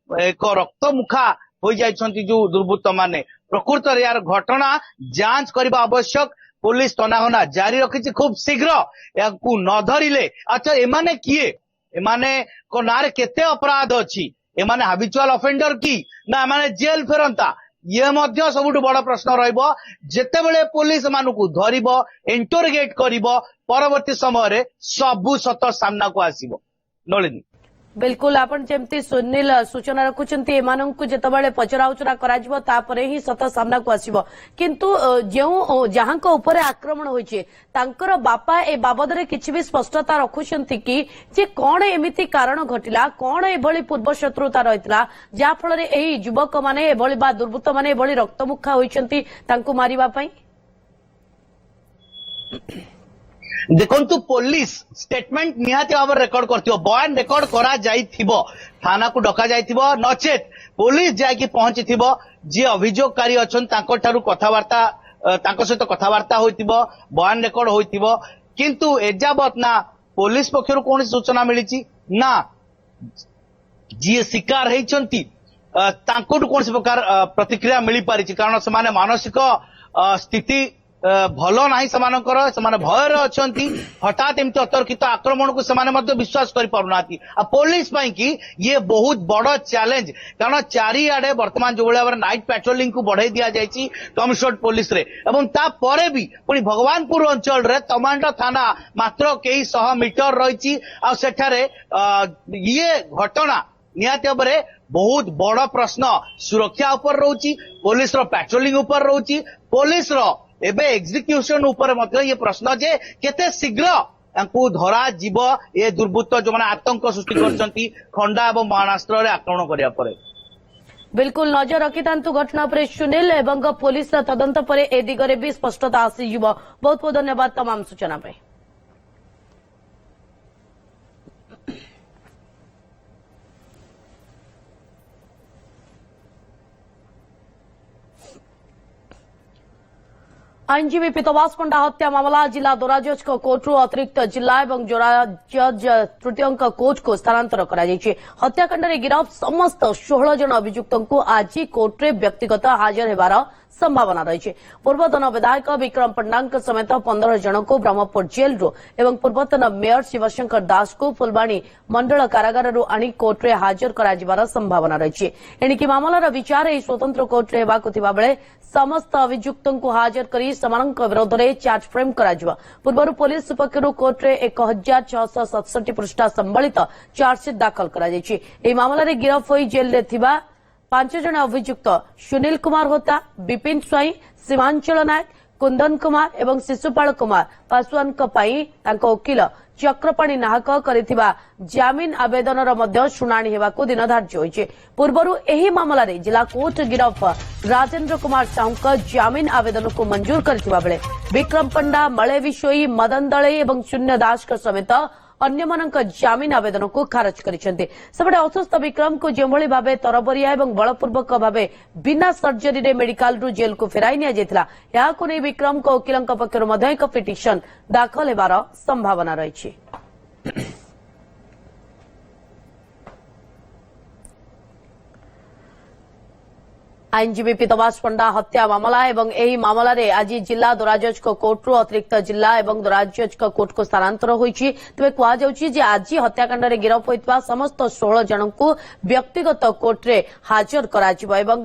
एक रक्त मुखा हो जाइछंती जो दुर्बृत्त माने। प्रकृत रे यार घटना जांच करबा आवश्यक पुलिस तनाघना जारी रखी खूब शीघ्र याकू न धरिले। अच्छा एमाने किए एमाने को नारे केते अपराध अछि एमाने हाबिचुअल ऑफेंडर की ना एमाने जेल फेरंता ये मध्य सबुठ बड़ प्रश्न रहिबो जेतेबेले पुलिस मानकू धरिबो इंटरोगेट करिबो परवर्ती समय रे सबु सत सामना को आसीबो। नलिनी बिल्कुल आपण जेमती सुनील सूचना रखुचंती एमानंकु जेतबेले पचराउचरा कराजिवो तापरे ही सत सामना को आसीबो किंतु जेउ जहांको ऊपर आक्रमण होइचे तांकर बापा ए बाबदरे किछि भी स्पष्टता रखुचंती कि जे कोन एमिति कारण घटिला कोन एभली पूर्व शत्रुता रहितला जा फଳରେ एही युवक माने एभली बा दुर्बृत्त माने एभली रक्तमुखा होइचंती तांको मारिबा पई देखंतु पुलिस स्टेटमेंट निहाती भाव रेकर्ड करथिबो बयान रेकर्ड करा जाइथिबो थाना को डका जाइथिबो नचेत पुलिस जाकी पहुंचीथिबो जे अभियोगकारी अछन तांको ठारू कथावार्ता तांको सहित कथावार्ता होइथिबो बयान रेकर्ड होइथिबो किंतु एजाबत ना पुलिस पक्षरु कोन सूचना मिलिछि ना जे शिकार हेचंती तांको कोन प्रकार प्रतिक्रिया मिली पारिछि कारण समाने मानसिक स्थिति भलो नाही समानकर समाने भयर अछंती हठात एमती अतर्कित आक्रमण को समाने मध्य विश्वास करि पारुनाती आ पुलिस पई कि ये बहुत बड़ चैलेंज कारण चारिआडे वर्तमान जो भाव नाइट पेट्रोलिंग को बढ़ाई दिया जायछि कमिशनरेट पुलिस रे एवं ता परे भी पुनी भगवानपुर अंचल रे तमांडा थाना मात्र कई 100 मीटर रहिछि आ सेठारे ये घटना निहाती भाव बहुत बड़ प्रश्न सुरक्षा ऊपर रोची पुलिस रो पेट्रोलिंग ऊपर रोची पुलिस रो एबे एग्जीक्यूशन ऊपर मतलब ये प्रश्न जे केते शीघ्र तांकु धरा जीव ए दुर्बृत्त जो माने आतंक सृष्टि करछंती खंडा एवं मारणास्त्र रे आक्रमण करिया परे बिल्कुल नजर रखिथांतु घटना पर सुनील एवं पुलिस तदंत पर ए दिगरे भी स्पष्टता आसीजिव बहुत बहुत धन्यवाद तमाम सूचना पे आईनजीवी पीतवास पंडा हत्या मामला जिला दोराजज कोर्टरू अतिरिक्त जिला एवं दोराजज तृतीय कोर्ट को स्थानांतर कराଯାଇଛି हत्याकांड रे गिरफ समस्त 16 जन अभियुक्तों को आज कोर्ट रे व्यक्तिगत हाजर हेबार संभावना रही पूर्वतन विधायक विक्रम पंडा समेत 15 जन को ब्रह्मपुर जेल एवं पूर्वतन मेयर शिवशंकर दास को फुलबाणी मंडल कारागार आनी कोर्ट रे हाजर कराजिबार संभावना रही एणिकी मामलार विचार एही स्वतंत्र कोर्ट रे हेबाकु थिबा बेले समस्त अभियुक्तों को हाजर करी सेमानक विरोध में चार्ज फ्रेम कराजिबा पूर्व पुलिस पक्षरु कोर्ट रे 1667 पृष्ठा संबलित चार्जशीट दाखल करा जायछि एही मामला रे गिरफ होई जेल रे थिबा 5 जन अभियुक्त सुनील कुमार होता विपिन स्वाई सीमांचल नायक कुंदन कुमार एवं शिशुपाल कुमार पासवान वकील चक्रपाणी नाहक करिथिबा जामिन आवेदनर मध्य शुणाणी हेबाकु दिन धार्य होइछे पूर्वरु एही मामला रे जिला कोर्ट गिरफ राजेंद्र कुमार साहू जामिन आवेदन को मंजूर करथिबा बेले विक्रम पंडा मळे विशोई मदन दळे एवं शून्य दास समेत अन्य मानक जामिन आवेदन को खारज करिसेंते सबडे असुस्थ विक्रम को जेभଳି भाबे तरबरिया एवं बलपूर्वक भाबे बिना सर्जरी रे मेडिकल रु जेल को फेराई निया जेतला याको नै विक्रम को वकीलंक पक्षरु मध्ये एक पिटिशन दाखल हेबार संभावना रहिछि आईनजीवी पीतवास पंडा हत्या मामला एवं एही मामला रे आज जिला दोराजज कोर्ट अतिरिक्त जिला एवं दोराजज कोर्ट को स्थानांतर होइछि तबे कुआ जाउछि जे आज हत्याकांड रे गिरफ होइतबा समस्त 16 जन को व्यक्तिगत कोर्ट रे हाजर कराजिबो एवं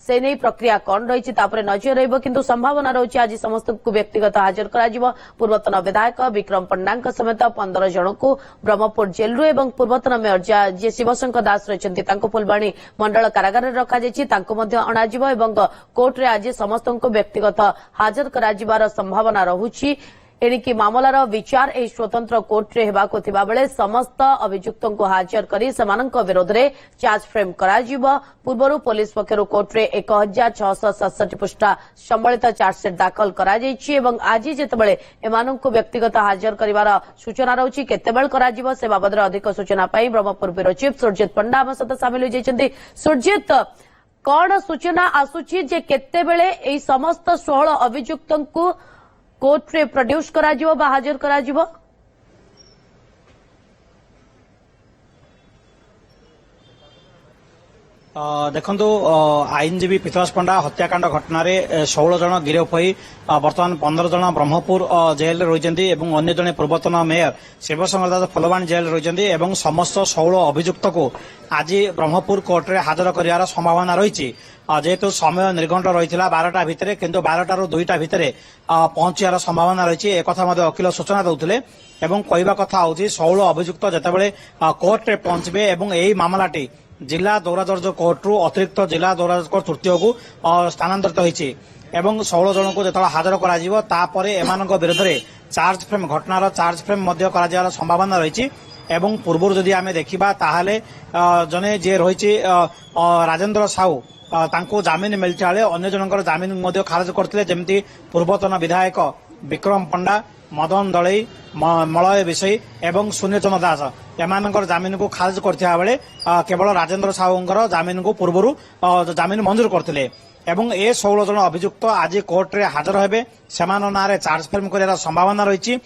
से नै प्रक्रिया कोन रहिछि तापरे नजर रहइबो किंतु संभावना रहिछि आज समस्त को व्यक्तिगत हाजर कराजिबो पूर्वतन विधायक विक्रम पंडा समेत 15 जन को ब्रह्मपुर जेल रु एवं पूर्वतन मेयर जे शिवशंकर दास रहिछन्ति तांको फुलबाणी मंडल कारागार रे रखा जायछि तांको मध्ये अणाजिबो एवं कोर्ट रे आज समस्त को व्यक्तिगत हाजर कराजिबार संभावना रहुछि एणिकी मामलार विचार एही स्वतंत्र कोर्ट रे हेबाकु थिबा बेले समस्त अभियुक्तों को हाजर करी सेमानक विरोध रे चार्ज फ्रेम कराजिबो पूर्वरु पुलिस पक्षरु कोर्ट रे 1667 पृष्ठा संबलित चार्जशीट दाखल करा जायछि एवं आज जेतेबेले एमानक व्यक्तिगत हाजर करिवार सूचना रहउछि केतेबेल कराजिबो से बाबद अधिक सूचना पाई ब्रह्मपुर ब्यूरो चीफ सुरजित पंडा हम सहित सामिल हो जायछन्ति सुरजित कौन सूचना आसुछि जे केतेबेले एही समस्त 16 अभियुक्तों को कोर्ट रे प्रोड्यूस कराजिबो बा हाजर कराजिबो देखु आईनजीवी पीतरस पंडा हत्याकांड घटन 16 जन गिरफ हो बर्तमान 15 जन ब्रह्मपुर जेल रही अन्य जड़े पूर्वतन मेयर शिवशंकर दास फुलवाणी जेल रही समस्त 16 अभियुक्त को आज ब्रह्मपुर कोर्ट रे हाजर कर संभावना रही जेहेतु समय निर्घंट रही 12टा भितर किंतु 12टारू 2टा भितर पहुंचार संभावना रही एक वकिल सूचना देते कहवा कथा हूँ 16 अभियुक्त जितेबाला कोर्ट रे पहुंचे यही मामलाटी जिला दौरा जज कोर्ट रु अतिरिक्त जिला दौरा जज कोर्ट तृतीय को स्थानांतरित होती 16 जन को जो हाजर कर विरोध में चार्ज फ्रेम घटनार चार्ज फ्रेम संभावना रही पूर्व जदि आम देखा ताहले जने जे रही राजेंद्र साहू तांको जामिन मिलता बेले अन्य जनकर जामिन खारज करते जमी पूर्वतन विधायक विक्रम पंडा मदन दलई मलय विषय एवं शून्यचंद दास एमानकर जामिन को खारज करथिया बेले केवल राजेंद्र साहूंकर जामिन को पूर्व जामिन मंजूर करथिले एवं ए 16 जन अभियुक्त आज कोर्ट रे हाजर हेबे सेमान नारे चार्ज फ्रेम करार संभावना रही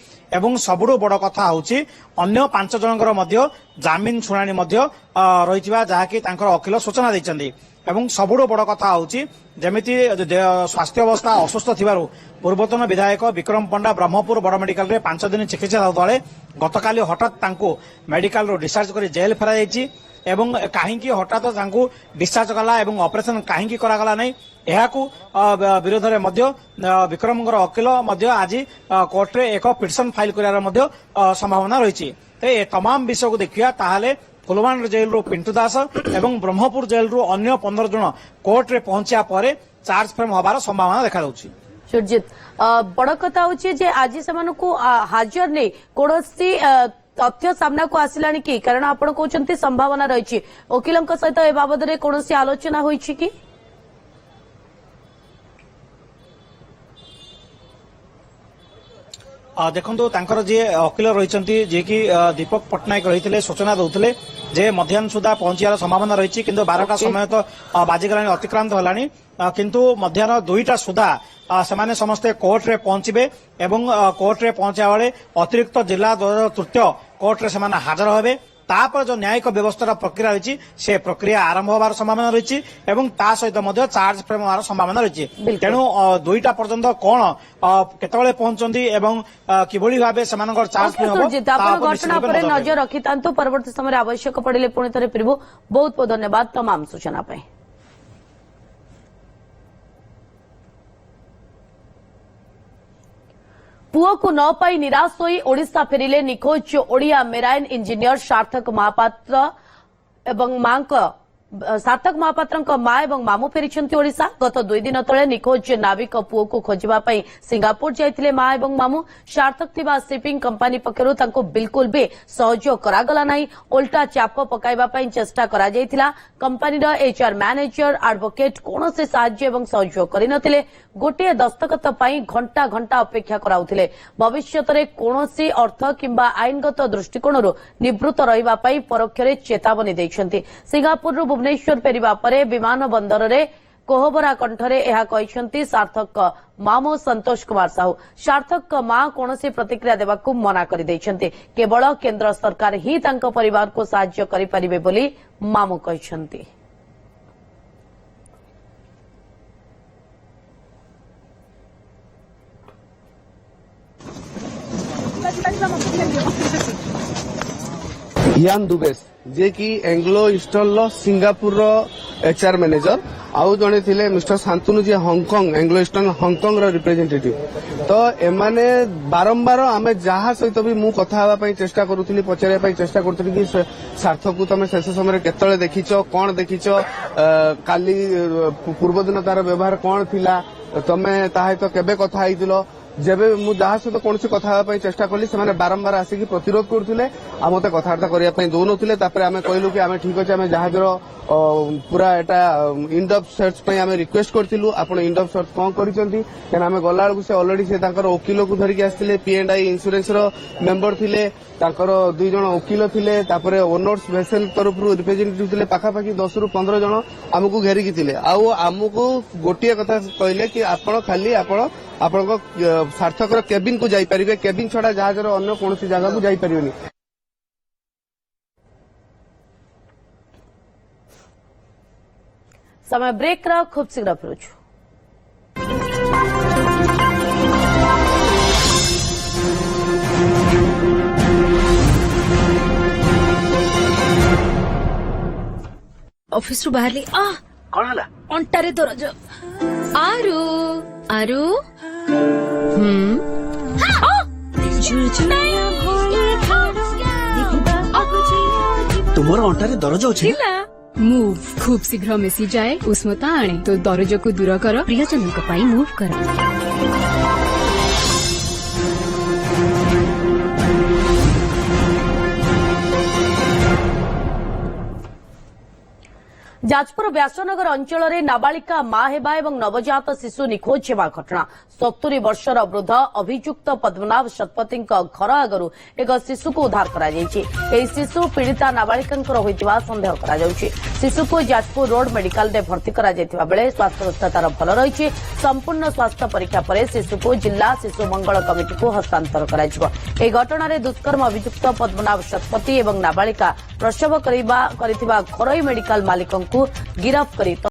सबुठु बड़ कथा होची अन्य 5 जनकर मध्य जामिन शुणाणी मध्य रही जहाँकि वकिल सूचना देइचंदी एवं सबुठु बड़ कथा होची जेमिति स्वास्थ्य अवस्था असुस्थ थिबारु पूर्वतन विधायक विक्रम पंडा ब्रह्मपुर बड़ मेडिकल रे 5 दिन चिकित्सा तले गतकाली हठात तांको मेडिकल रो डिस्चार्ज कर जेल फेरा जाइछि एवं कहीं हठात तांको डिस्चार्ज कला एवं ऑपरेशन कहीं करागला नहीं यहाकू विरोध में मध्य विक्रम वकिल मध्य आज कोर्ट रे एक पिटिशन फाइल करार मध्य संभावना रही ए तमाम विषय को देखिया ताहाले फुलवाणी जेल रु पिंटू दास एवं ब्रह्मपुर जेल रु अन्य 15 जन कोर्ट रे पहुंचा पर चार्ज फ्रेम होबार संभावना देखा जाउछि। सुरजित बड़ कथा होछि जे आज सेमानकु हाजर नै कोनोसी तथ्य सामना को आसिलानी कि कारण आपण कहउछंती संभावना रही वकिलंक सहित ए बाबद रे कोनोसी आलोचना होइछि कि देखो तांकर जे वकिल रही जे कि दीपक पट्टनायक रही सूचना देते जे मध्याह्न सुधा पहुंचार संभावना रही किंतु 12टा समय तो बाजिगलानी अतिक्रांत होलानी किंतु मध्याह्न 2टा सुधा सेमाने समस्ते कोर्ट रे पहुंचे एवं कोर्ट रे पहुंचा बेले अतिरिक्त जिला तृतीय कोर्ट रे सेमाने हाजर हेबे तापर जो न्यायिक व्यवस्था प्रक्रिया रही से प्रक्रिया आरंभ होबार संभावना रही एवं ता सहित मध्य चार्ज फ्रेम होबार संभावना रही तेणु 2टा पर्यंत कौन केतबेले पहुंचंदी एवं किभली भाबे सेमानकर चार्ज फ्रेम होबो घटना पर नजर रखितांतु परवर्ती समय आवश्यक पड़िले पुणी थरे फिरबो बहुत बहुत धन्यवाद तमाम सूचना पे। पुओ को न पाई निराश होई ओडिशा फेरिले निखोज ओडिया मेराइन इंजीनियर सार्थक महापात्र एवं सार्थक महापात्र मां एवं मामू फेरिछंती ओडिशा गत 2 दिन तले निखोज नाविक पुओ को खोजिबा पई सिंगापुर जाइथिले मां एवं मामू सार्थक थिबा शिपिंग कंपनी पक्षरु तांको बिल्कुल भी सहयोग करागला नाही उल्टा चाप पकाइबा पई चेष्टा करा जाइथिला कंपनी रो एचआर मैनेजर एडवोकेट कोनोसे सहाय्य एवं सहयोग करिनथिले गोटे दस्तखत पई घंटा घंटा अपेक्षा कराउथिले भविष्यत रे कोनोसी अर्थ किंबा आईनगत दृष्टिकोणरू निवृत्त रहिबा पई परोक्षरे चेतावनी दैछंती सिंगापुर भुवनेश्वर फेरिबा परे विमान बंदर रे कोहबरा कंठरे यह कहते सार्थक मामू संतोष कुमार साहू सार्थक मां कौनसी प्रतिक्रिया देवाक मना कर केवल केंद्र सरकार ही तांको परिवार को साहाय्य करिपारिबे बोली मामू कहते। यान दुबेस जे कि Anglo Eastern Singapore HR manager आउ जड़े थे mister Shantanu ji Hong Kong Anglo Eastern Hong Kong representative तो एमाने बारंबार आमे जहा सहित भी मु कथा हवा चेष्टा करूथली पचारे चेष्टा करूथली कि सार्थक को तमे शेष समय केतळे देखिछ कोन देखिछ काली पूर्व दिन तार व्यवहार कोन थिला तमे ताहे तो केबे कथा आइतिलो जेबे मु जहा सहित कौन कथा हवा चेष्टा कली से बारंबार आसिक प्रतिरोध करते आ मते कथबार्ता करने दौनते आम कहलु कि आम ठीक अच्छे आम जहाजर पूरा एटा इंड ऑफ सर्च पे आम रिक्वेस्ट करथिलु आपण इंड ऑफ सर्च कौन करिसेंती केना आम गला बेलू से ऑलरेडी से तांकर वकील को धरिक आसथिले P&I इंश्योरेंस रो मेंबर थिले तांकर 2 जण वकील थिले तापरे ओनर्स वेसल तरफ रिप्रेजेंटेटिव थिले पाखापाखि 10 रु 15 जण आमको घेरिकी थिले आउ आमको गोटिए कथा कहले कि आपण खाली आपण सार्थक केबिन को जाई परिबे केबिन छडा जहाजर अन्य कोनोसी जगह को जाई परिबेनी। समय ब्रेक रा खूब शीघ्र फेरुछु। ऑफिस रु बाहरली कौन हला अंटारे दरज आरु आरु तुमर अंटारे दरज अछि मूव खूब शीघ्र मिसी जाए उष्मता आणे तो दरज को दूर कर प्रियजन मूव कर। जाजपुर व्यासनगर अंचल नाबालिका मां हेबा एवं नवजात शिशु निखोज हेबा घटना 70 वर्षर वृद्ध अभियुक्त पद्मनाभ शतपथी घर आगरू एक शिशु को उद्धार करा जायछि। एही शिशु पीड़िता नाबालिका होइतिबा संदेह करा जाउछि। शिशु को जाजपुर रोड मेडिकल रे भर्ती करा जायतिबा बेले स्वास्थ्य अवस्था तार भल रहिछि। संपूर्ण स्वास्थ्य परीक्षा पर शिशु को जिला शिशु मंगल कमिटी को हस्तांतर करा जिवो। एही घटना रे दुष्कर्म अभियुक्त पद्मनाभ शतपथी एवं नाबालिका प्रसव करथिबा घरोई मेडिकल मालिक को गिरफ्त करी